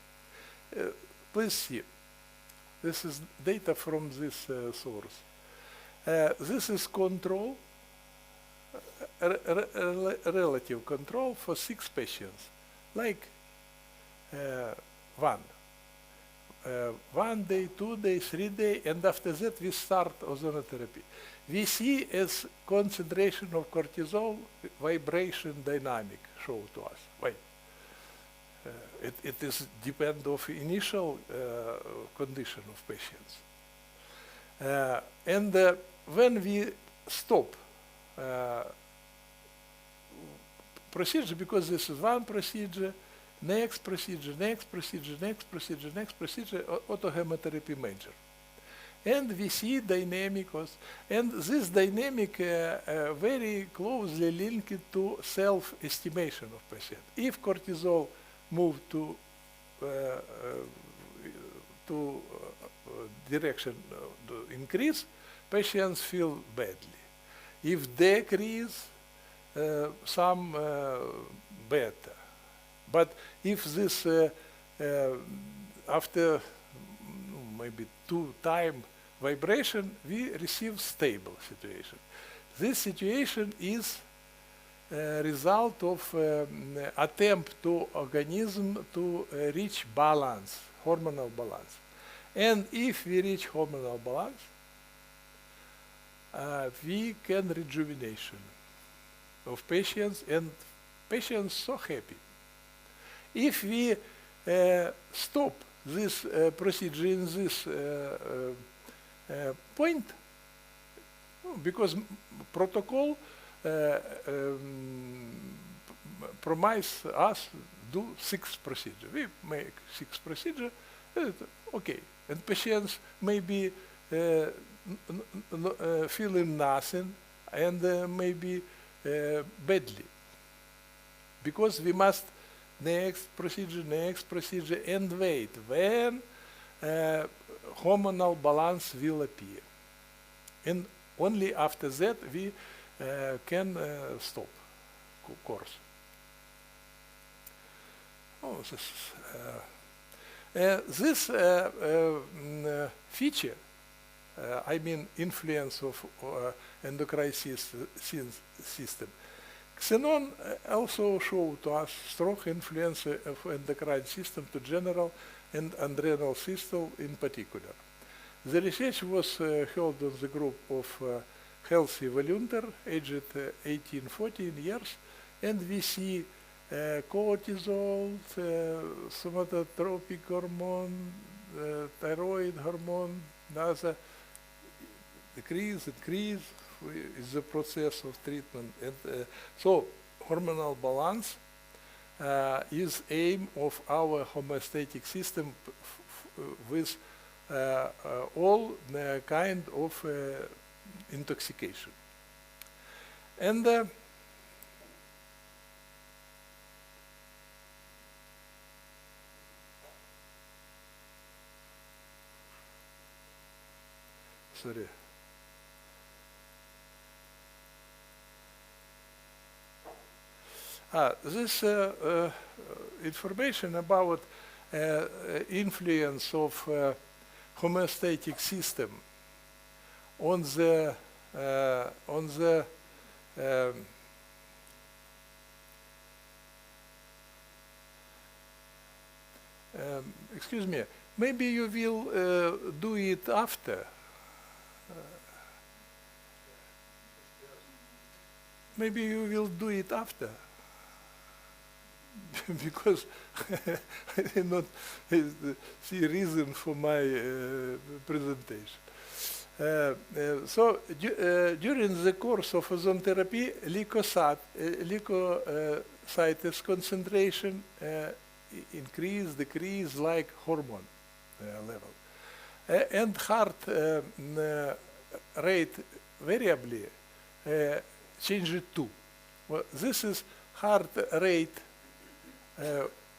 Please see. This is data from this source. This is control, relative control for 6 patients, like 1 day, 2 days, 3 days, and after that we start ozonotherapy. We see as concentration of cortisol, vibration dynamic show to us. Why? It is depend of initial condition of patients. And when we stop procedure, because this is one procedure, next procedure, autohemotherapy major. And we see dynamic, and this dynamic very closely linked to self-estimation of patient. If cortisol move to direction increase, patients feel badly. If decrease, some better. But if this, after maybe 2-time vibration, we receive stable situation. This situation is a result of attempt to organism to reach balance, hormonal balance. And if we reach hormonal balance, we can rejuvenation of patients, and patients so happy. If we stop this procedure in this point, because protocol promise us do 6 procedure. We make 6 procedure, okay, and patients may be feeling nothing and maybe badly, because we must next procedure and wait when hormonal balance will appear, and only after that we can stop course. Oh, this feature, I mean influence of endocrine system. Xenon also showed to us strong influence of endocrine system to general and adrenal system in particular. The research was held on the group of healthy volunteers aged 18-14 years, and we see cortisol, somatotropic hormone, thyroid hormone, other increase is the process of treatment. And so hormonal balance is aim of our homeostatic system with all kind of intoxication. And sorry. This information about influence of homeostatic system on the excuse me, maybe you will do it after. Maybe you will do it after. Because I did not see reason for my presentation. So during the course of ozone therapy, leukocytes concentration increase, decrease like hormone level, and heart rate variably change too. Well, this is heart rate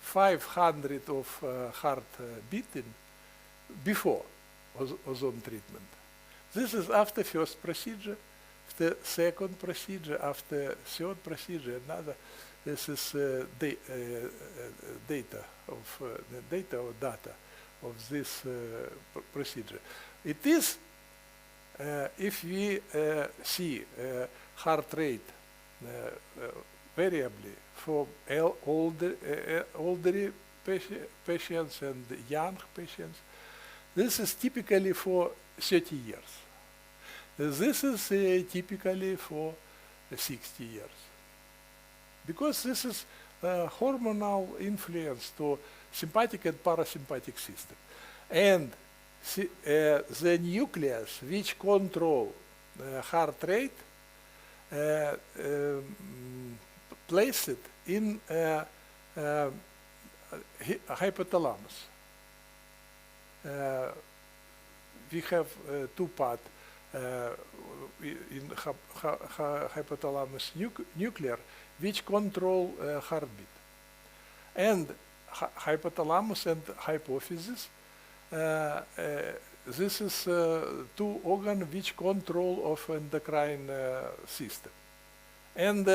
500 of heart beating before ozone treatment. This is after first procedure, after second procedure, after third procedure, another. This is data of this procedure. It is, if we see heart rate variably for older patients and young patients, this is typically for 30 years. This is typically for 60 years. Because this is hormonal influence to sympathetic and parasympathetic system. And the nucleus which control heart rate placed in hypothalamus. We have two parts in hypothalamus nuclear which control heartbeat. And hypothalamus and hypophysis, this is two organs which control of endocrine system. And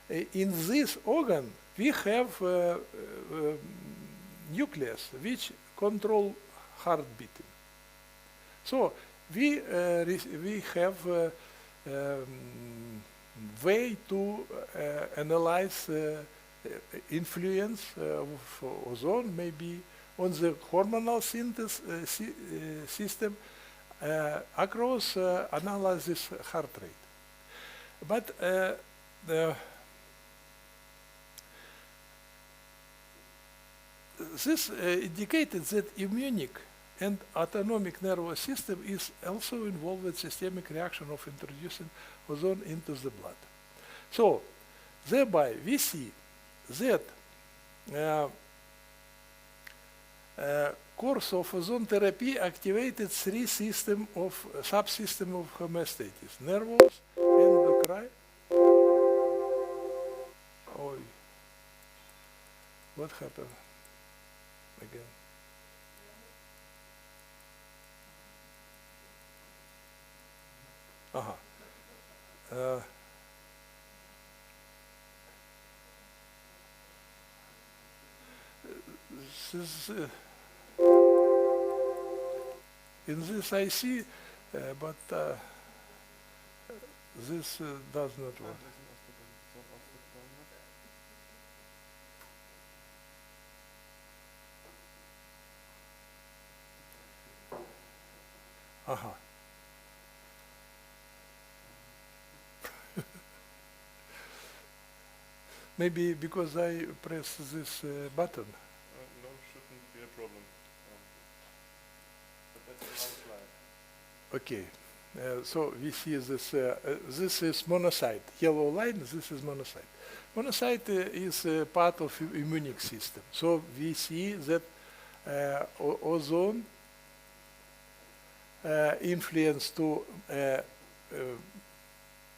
in this organ, we have nucleus which control heart beating. So we have way to analyze influence of ozone maybe on the hormonal synthesis system across analysis heart rate. But this indicated that immunic and autonomic nervous system is also involved with systemic reaction of introducing ozone into the blood. So thereby we see that course of ozone therapy activated three subsystem of homeostasis: nervous, endocrine. Oh, what happened again? This is, in this I see, but this does not work. Maybe because I press this button. No, shouldn't be a problem. But that's a long slide. Okay, so we see this. This is monocyte. Yellow line. This is monocyte. Monocyte is part of immune system. So we see that ozone influence to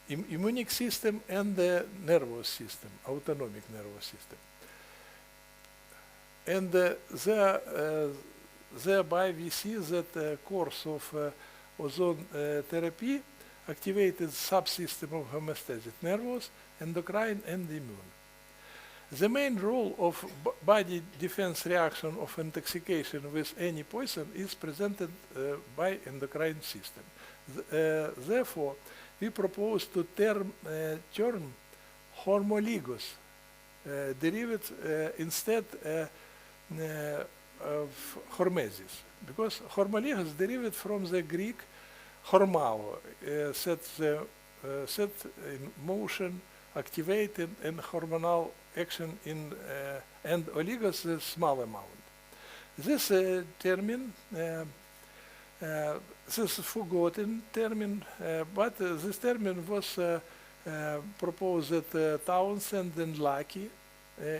immune system and the nervous system, autonomic nervous system. And thereby we see that the course of ozone therapy activated subsystem of homeostatic nervous, endocrine, and immune. The main role of body defense reaction of intoxication with any poison is presented by endocrine system. Therefore, we propose to term Hormolygos derived instead of hormesis, because Hormolygos derived from the Greek hormao, set in motion, activated, and hormonal action in and oligos a small amount. This term, this forgotten term, but this term was proposed at Townsend and Lucky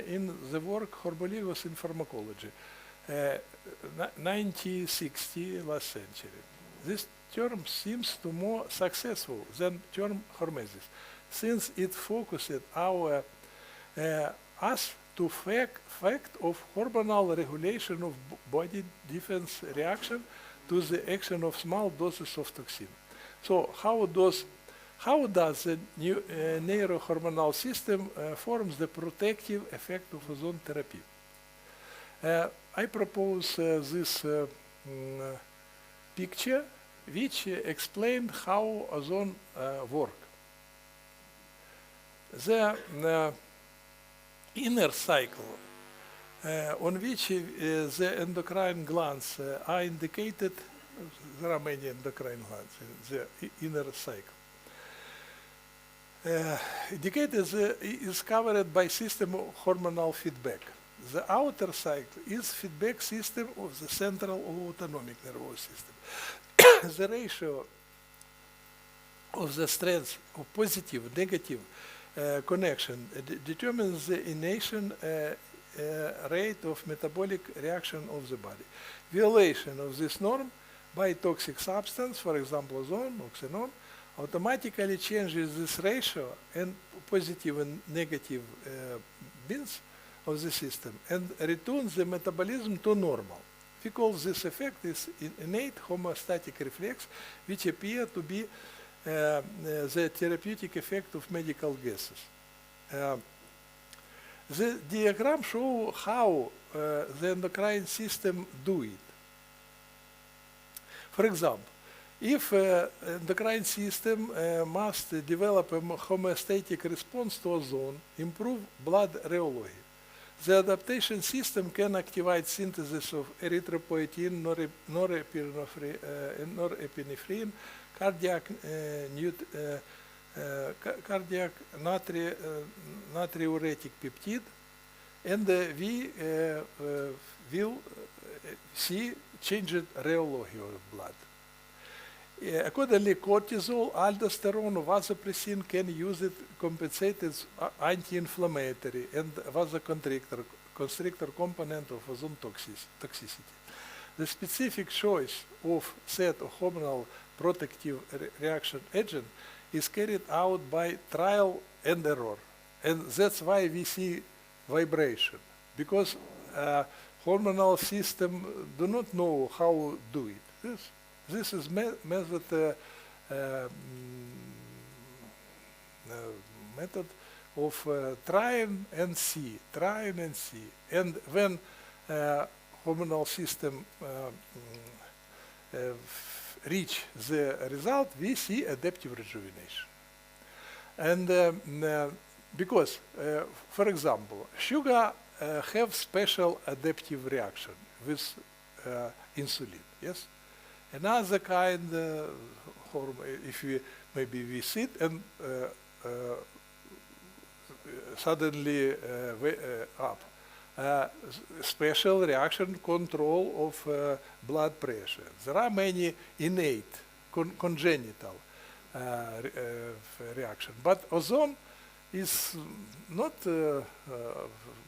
in the work Hormolygos in Pharmacology, 1960, last century. This term seems to more successful than term hormesis, since it focused us to fact of hormonal regulation of body defense reaction to the action of small doses of toxin. So how does the neurohormonal system forms the protective effect of ozone therapy? I propose this picture which explains how ozone works. The inner cycle on which the endocrine glands are indicated, there are many endocrine glands in the inner cycle. Indicated is covered by system of hormonal feedback. The outer cycle is feedback system of the central autonomic nervous system. The ratio of the strength of positive, negative connection determines the initiation rate of metabolic reaction of the body. Violation of this norm by toxic substance, for example ozone or xenon, automatically changes this ratio and positive and negative bins of the system and returns the metabolism to normal. We call this effect is innate homeostatic reflex, which appear to be the therapeutic effect of medical gases. The diagram shows how the endocrine system do it. For example, if endocrine system must develop a homeostatic response to ozone, improve blood rheology. The adaptation system can activate synthesis of erythropoietin, norepinephrine, cardiac natriuretic peptide, and we will see changed rheology of blood. Accordingly, cortisol, aldosterone, vasopressin can use it compensate as anti-inflammatory and vasoconstrictor component of ozone toxicity. The specific choice of set of hormonal protective reaction agent is carried out by trial and error, and that's why we see vibration, because hormonal system do not know how to do it. This is method of trying and see. And when hormonal system reach the result, we see adaptive rejuvenation. And because, for example, sugar have special adaptive reaction with insulin, yes? Another kind, if we sit and suddenly up, special reaction control of blood pressure. There are many innate, congenital reaction, but ozone is not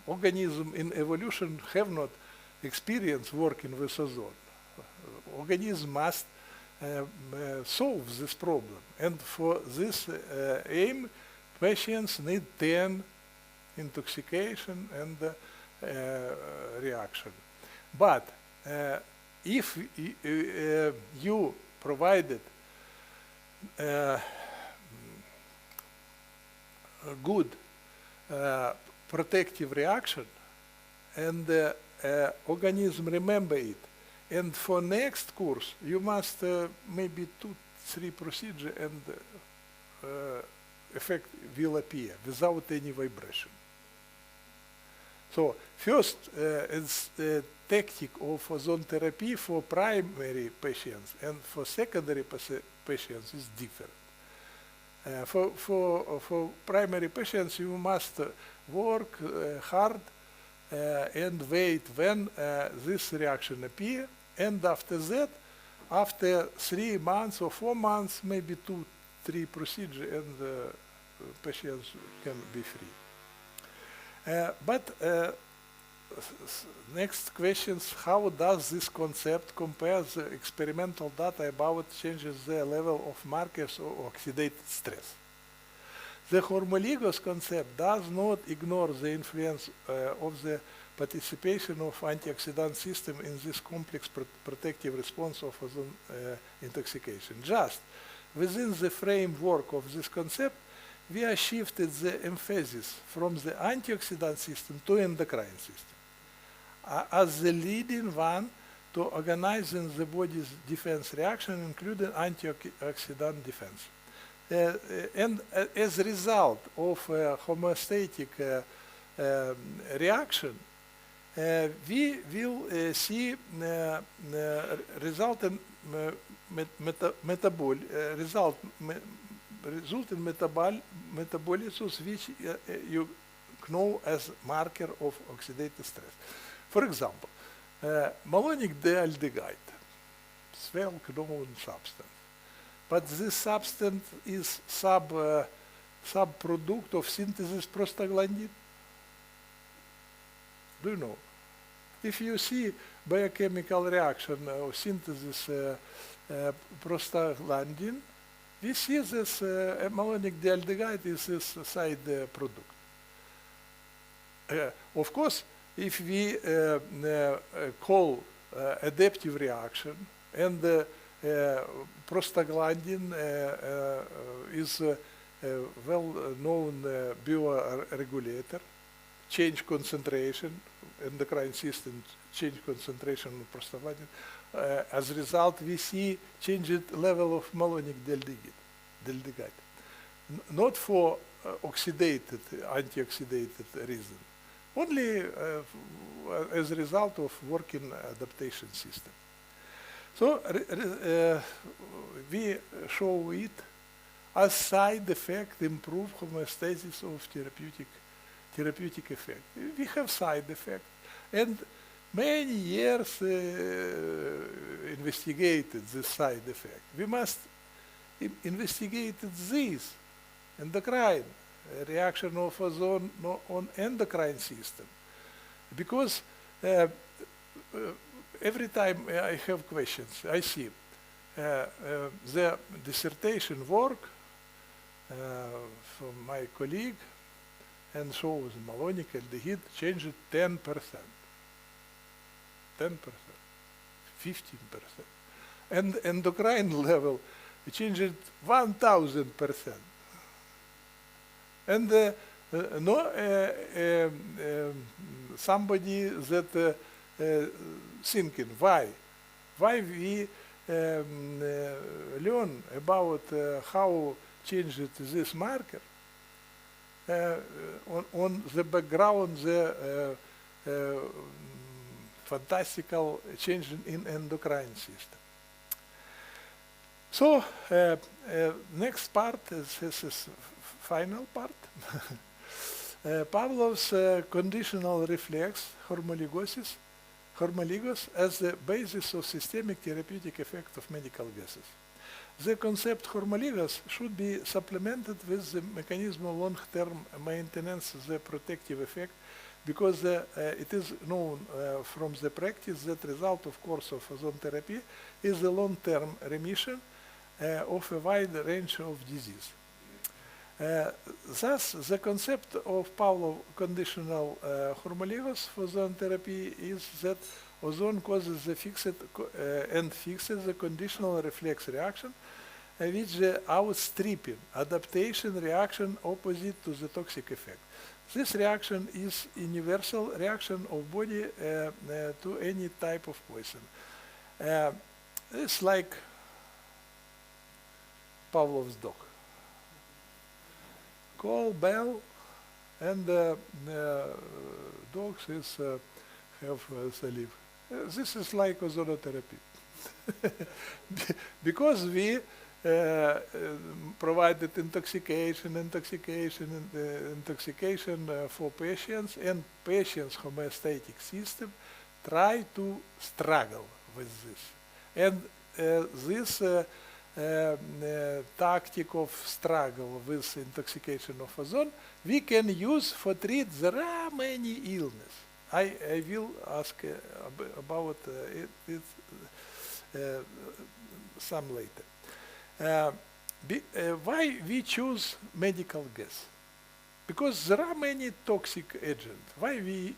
organism in evolution have not experience working with ozone. Organism must solve this problem, and for this aim, patients need 10 intoxication and reaction. But if you provided a good protective reaction, and organism remember it, and for next course, you must maybe 2-3 procedure and effect will appear without any vibration. So first, it's the tactic of ozone therapy for primary patients, and for secondary patients is different. For primary patients, you must work hard and wait when this reaction appear, and after that, after 3 months or 4 months, maybe 2-3 procedure, and patients can be free. But next question is, how does this concept compare the experimental data about changes the level of markers of oxidative stress? The Hormolygos concept does not ignore the influence of the participation of antioxidant system in this complex protective response of ozone intoxication. Just within the framework of this concept, we have shifted the emphasis from the antioxidant system to endocrine system as the leading one to organizing the body's defense reaction, including antioxidant defense. And as a result of homeostatic reaction, we will see result in metabolisms which you know as marker of oxidative stress. For example, malonic dialdehyde, it's well-known substance. But this substance is subproduct of synthesis prostaglandin. Do you know? If you see biochemical reaction of synthesis prostaglandin, we see this malonic dialdehyde is this side product. Of course, if we call adaptive reaction, and prostaglandin is a well-known bioregulator, change concentration, endocrine system change concentration of prostaglandin. As a result, we see changed level of malonic deldigate. Not for oxidated, antioxidated reason, only as a result of working adaptation system. So we show it as side effect improve homeostasis of therapeutic effect. We have side effect, and many years investigated this side effect. We must investigate this endocrine reaction of ozone on endocrine system, because every time I have questions, I see the dissertation work from my colleague and shows malonic aldehyde changed 10%, 15%, and endocrine level changed 1,000%. And somebody that thinking why we learn about how changed this marker on the background the fantastical change in endocrine system. So next part is final part. Pavlov's conditional reflex Hormolygos as the basis of systemic therapeutic effect of medical gases. The concept Hormolygos should be supplemented with the mechanism of long-term maintenance of the protective effect, because it is known from the practice that result of course of ozone therapy is the long-term remission of a wide range of disease. Thus, the concept of Pavlov conditional Hormolygos for ozone therapy is that ozone causes the fixes the conditional reflex reaction, which the outstripping adaptation reaction opposite to the toxic effect. This reaction is universal reaction of body to any type of poison. It's like Pavlov's dog. Call bell, and dogs have saliva. This is like ozonotherapy. Because we provided intoxication for patients, and patients' homeostatic system try to struggle with this. And this tactic of struggle with intoxication of ozone we can use for treat. There are many illnesses. I will ask about it some later. Why we choose medical gas? Because there are many toxic agents. Why we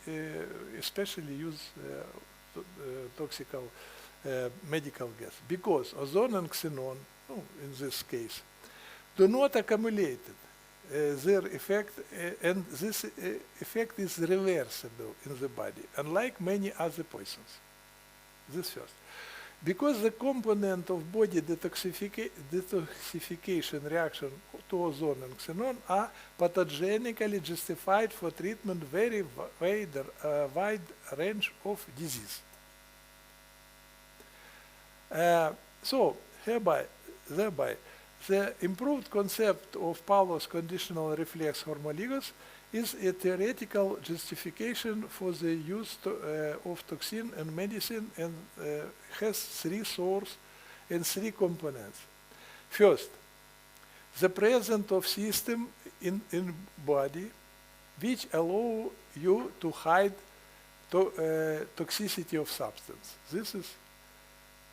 especially use toxical medical gas? Because ozone and xenon, in this case, do not accumulate their effect, and this effect is reversible in the body, unlike many other poisons. This first. Because the component of body detoxification reaction to ozone and xenon are pathogenically justified for treatment very wide range of disease. So, thereby, the improved concept of Pavlov's conditional reflex Hormolygos is a theoretical justification for the use of toxin in medicine, and has three sources and three components. First, the presence of system in body which allow you to hide toxicity of substance. This is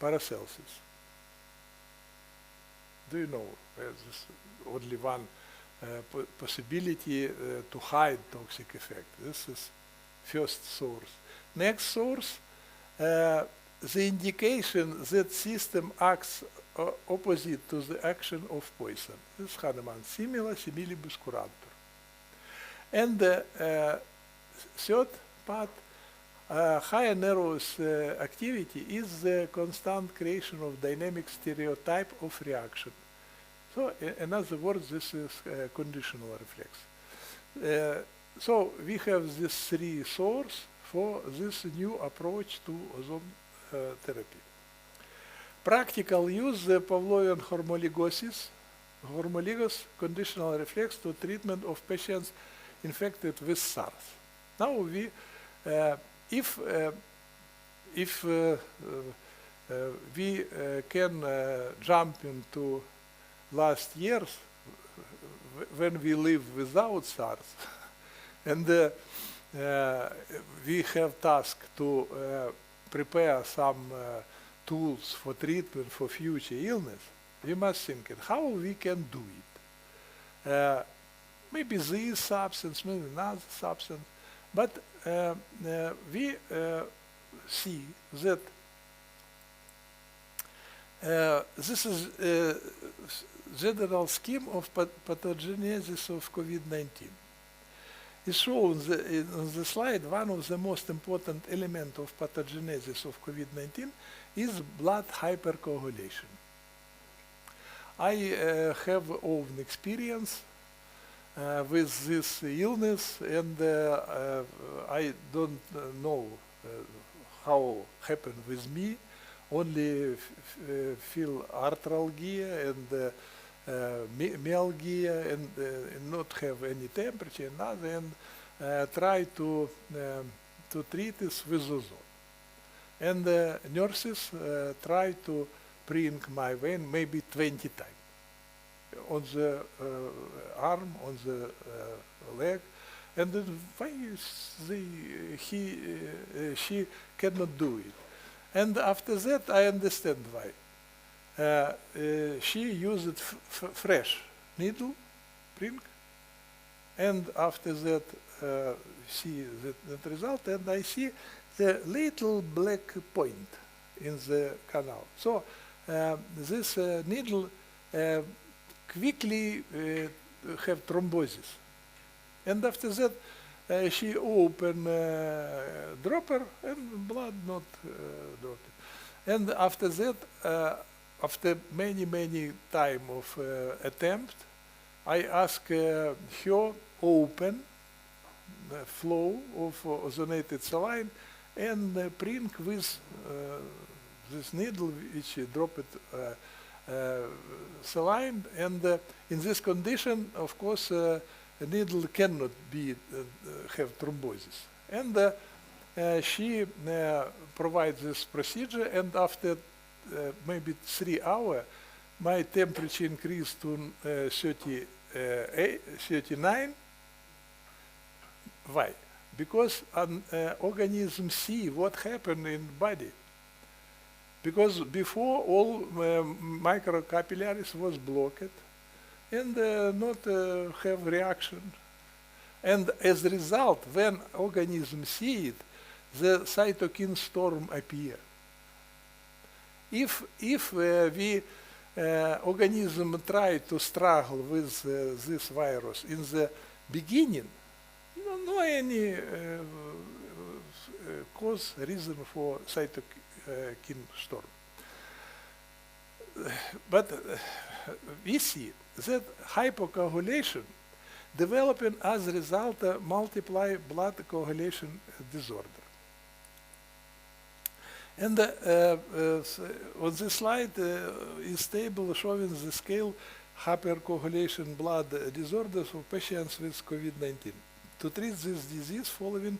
Paracelsus. Do you know there's only one possibility to hide toxic effect? This is first source. Next source, the indication that system acts opposite to the action of poison. This is Hahnemann, similibus curantur. And third part, higher nervous activity is the constant creation of dynamic stereotype of reaction. So, in other words, this is conditional reflex. So, we have these three sources for this new approach to ozone therapy. Practical use the Pavlovian Hormolygos conditional reflex to treatment of patients infected with SARS. Now we, if we can jump into last years when we live without SARS, and we have task to prepare some tools for treatment for future illness, we must think how we can do it. Maybe this substance, maybe another substance, but we see that this is a general scheme of pathogenesis of COVID-19. It's shown on the slide one of the most important elements of pathogenesis of COVID-19 is blood hypercoagulation. I have own experience with this illness, and I don't know how happened with me, only feel arthralgia and myalgia and not have any temperature and other, and try to treat this with ozone. And nurses try to bring my vein maybe 20 times on the arm, on the leg, and then why she cannot do it. And after that I understand why. She used fresh needle, bring, and after that see that result, and I see the little black point in the canal. So this needle quickly have thrombosis, and after that she open dropper and blood not dropping. And after that, after many time of attempt, I ask her open flow of ozonated saline and bring with this needle which dropped saline, and in this condition, of course, a needle cannot be have thrombosis. And she provides this procedure, and after maybe 3 hours, my temperature increased to 39. Why? Because an organism see what happened in body. Because before all microcapillaries was blocked and not have reaction. And as a result, when organism see it, the cytokine storm appear. If we organism try to struggle with this virus in the beginning, no any cause, reason for cytokine storm. But we see that hypocoagulation developing as a result of multiply blood coagulation disorder. And on this slide is table showing the scale hypercoagulation blood disorders for patients with COVID-19. To treat this disease following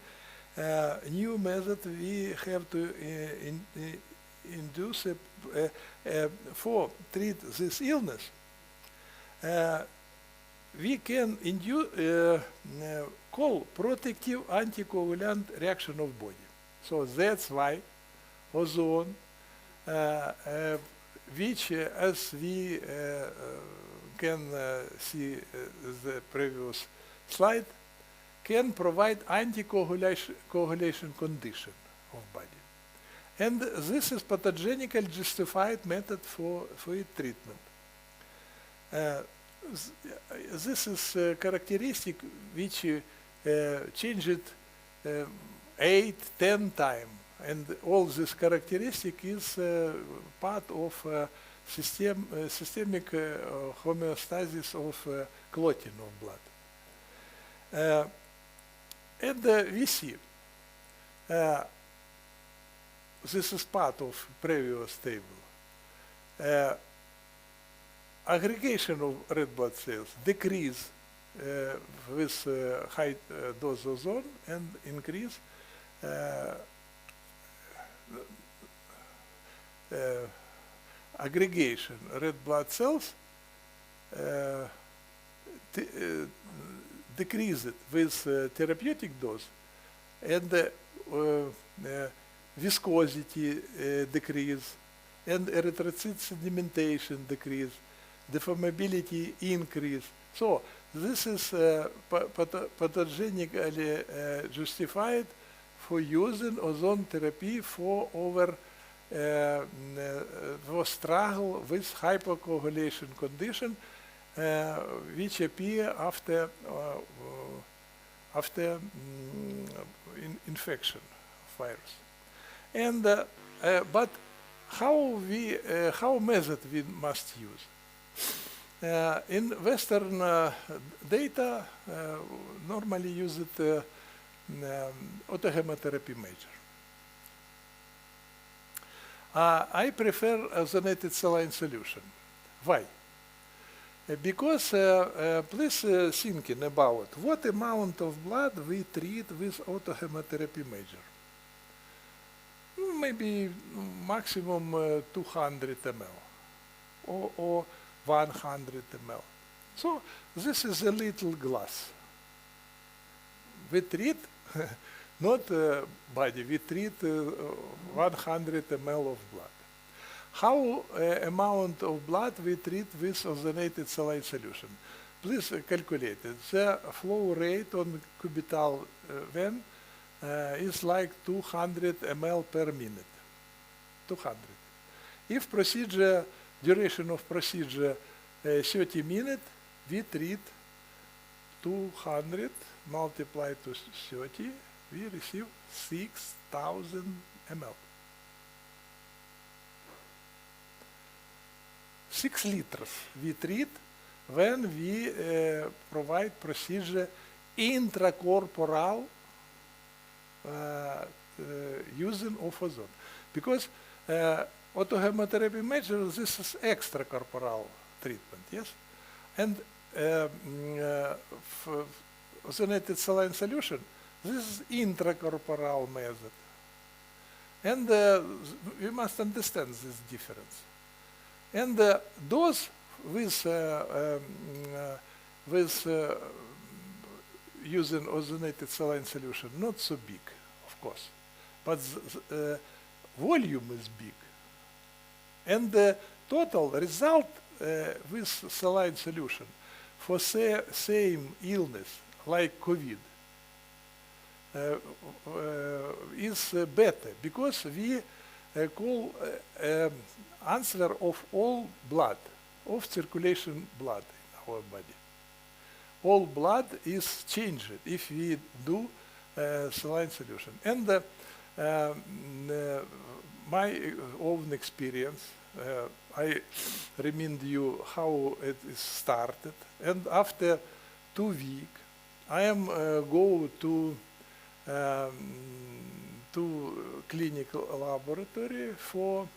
new method, we have to induce for treat this illness. We can induce call protective anticoagulant reaction of body. So that's why ozone, which as we can see the previous slide, can provide anticoagulation condition of body. And this is pathogenically justified method for its treatment. This is a characteristic which changed 8, 10 times. And all this characteristic is part of systemic homeostasis of clotting of blood. And we see this is part of previous table. Aggregation of red blood cells decrease with high dose ozone and increase aggregation red blood cells decrease it with therapeutic dose, and viscosity decrease, and erythrocyte sedimentation decrease, deformability increase. So this is pathogenically justified for using ozone therapy for struggle with hypercoagulation condition which appear after infection of virus. And but how method we must use? In Western data, normally use it autohemotherapy measure. I prefer ozonated saline solution. Why? Because please thinking about what amount of blood we treat with autohemotherapy measure. Maybe maximum 200 ml or 100 ml. So this is a little glass. We treat not body, we treat 100 ml of blood. How amount of blood we treat with ozonated saline solution? Please calculate it. The flow rate on cubital vein is like 200 ml per minute. 200. If duration of procedure 30 minutes, we treat 200 multiplied to 30, we receive 6,000 ml. 6 liters we treat when we provide procedure intracorporal using of ozone. Because autohemotherapy measure, this is extracorporal treatment, yes? And ozonated saline solution, this is intracorporal method. And we must understand this difference. And those with using ozonated saline solution, not so big, of course, but volume is big. And the total result with saline solution for same illness like COVID is better, because we call answer of all blood, of circulation blood in our body. All blood is changed if we do saline solution. And my own experience, I remind you how it is started. And after 2 weeks, I am go to clinical laboratory for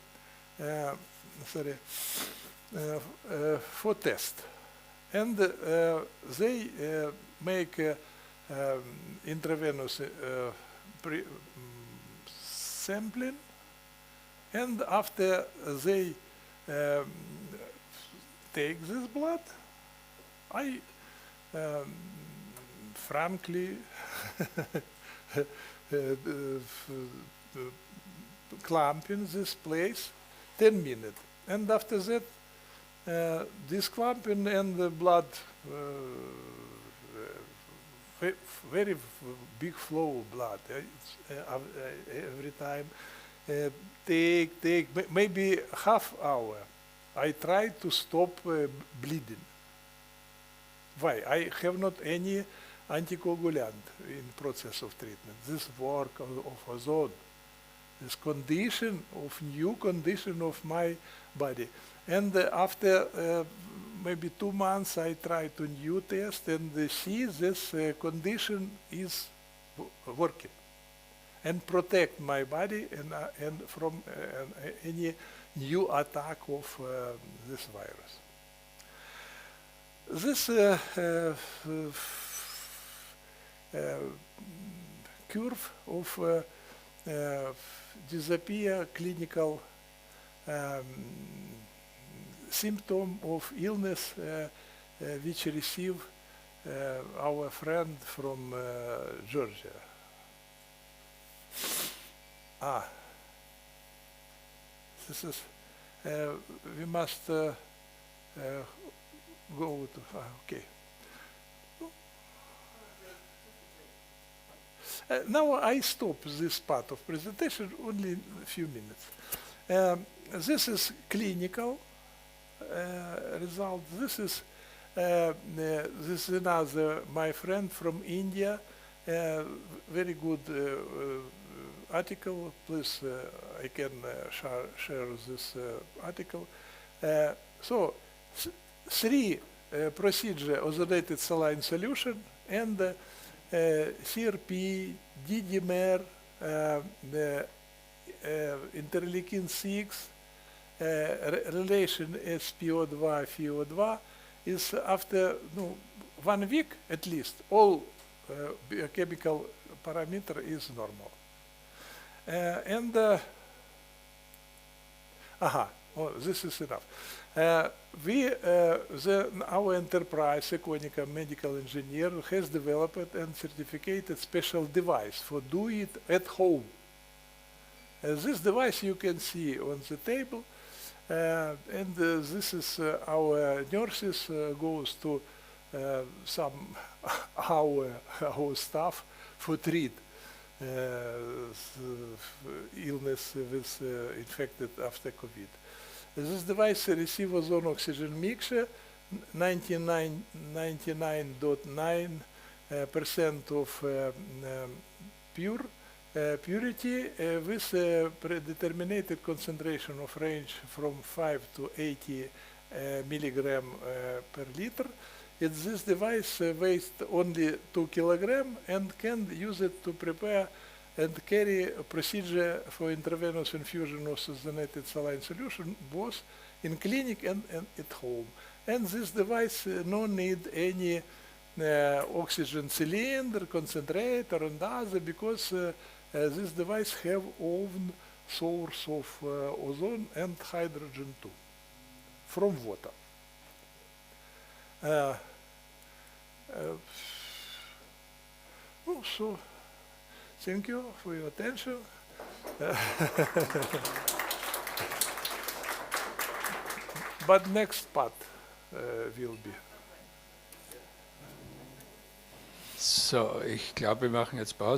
test. And they make intravenous sampling, and after they take this blood, I frankly clamp in this place 10 minutes, and after that this clamping and the blood very big flow of blood every time take maybe half hour. I try to stop bleeding. Why? I have not any anticoagulant in process of treatment. This work of ozone, this condition of new condition of my body. And after maybe 2 months, I try to new test and see this condition is working and protect my body and from any new attack of this virus. This curve of disappear clinical symptom of illness which receive our friend from Georgia. This is, we must go to, okay. Now I stop this part of presentation, only a few minutes. This is clinical result. This is another, my friend from India, very good article. Please, I can share this article. So, 3 procedure ozonated saline solution and CRP, DDMR, interleukin-6, relation SPO2, FiO2 is after 1 week at least, all biochemical parameter is normal. This is enough. Our enterprise, Econica Medical Engineer, has developed and certificated special device for doing it at home. This device you can see on the table, and this is our nurses goes to some our staff for treat illness with infected after COVID. This device receives ozone oxygen mixture, 99.9% of purity with predetermined concentration of range from 5 to 80 milligram per liter. This device weighs only 2 kilograms and can use it to prepare and carry a procedure for intravenous infusion of ozonated saline solution, both in clinic and at home. And this device no need any oxygen cylinder, concentrator, and other, because this device have own source of ozone and hydrogen too, from water. So, thank you for your attention. But next part will be. So, ich glaube, wir machen jetzt Pause.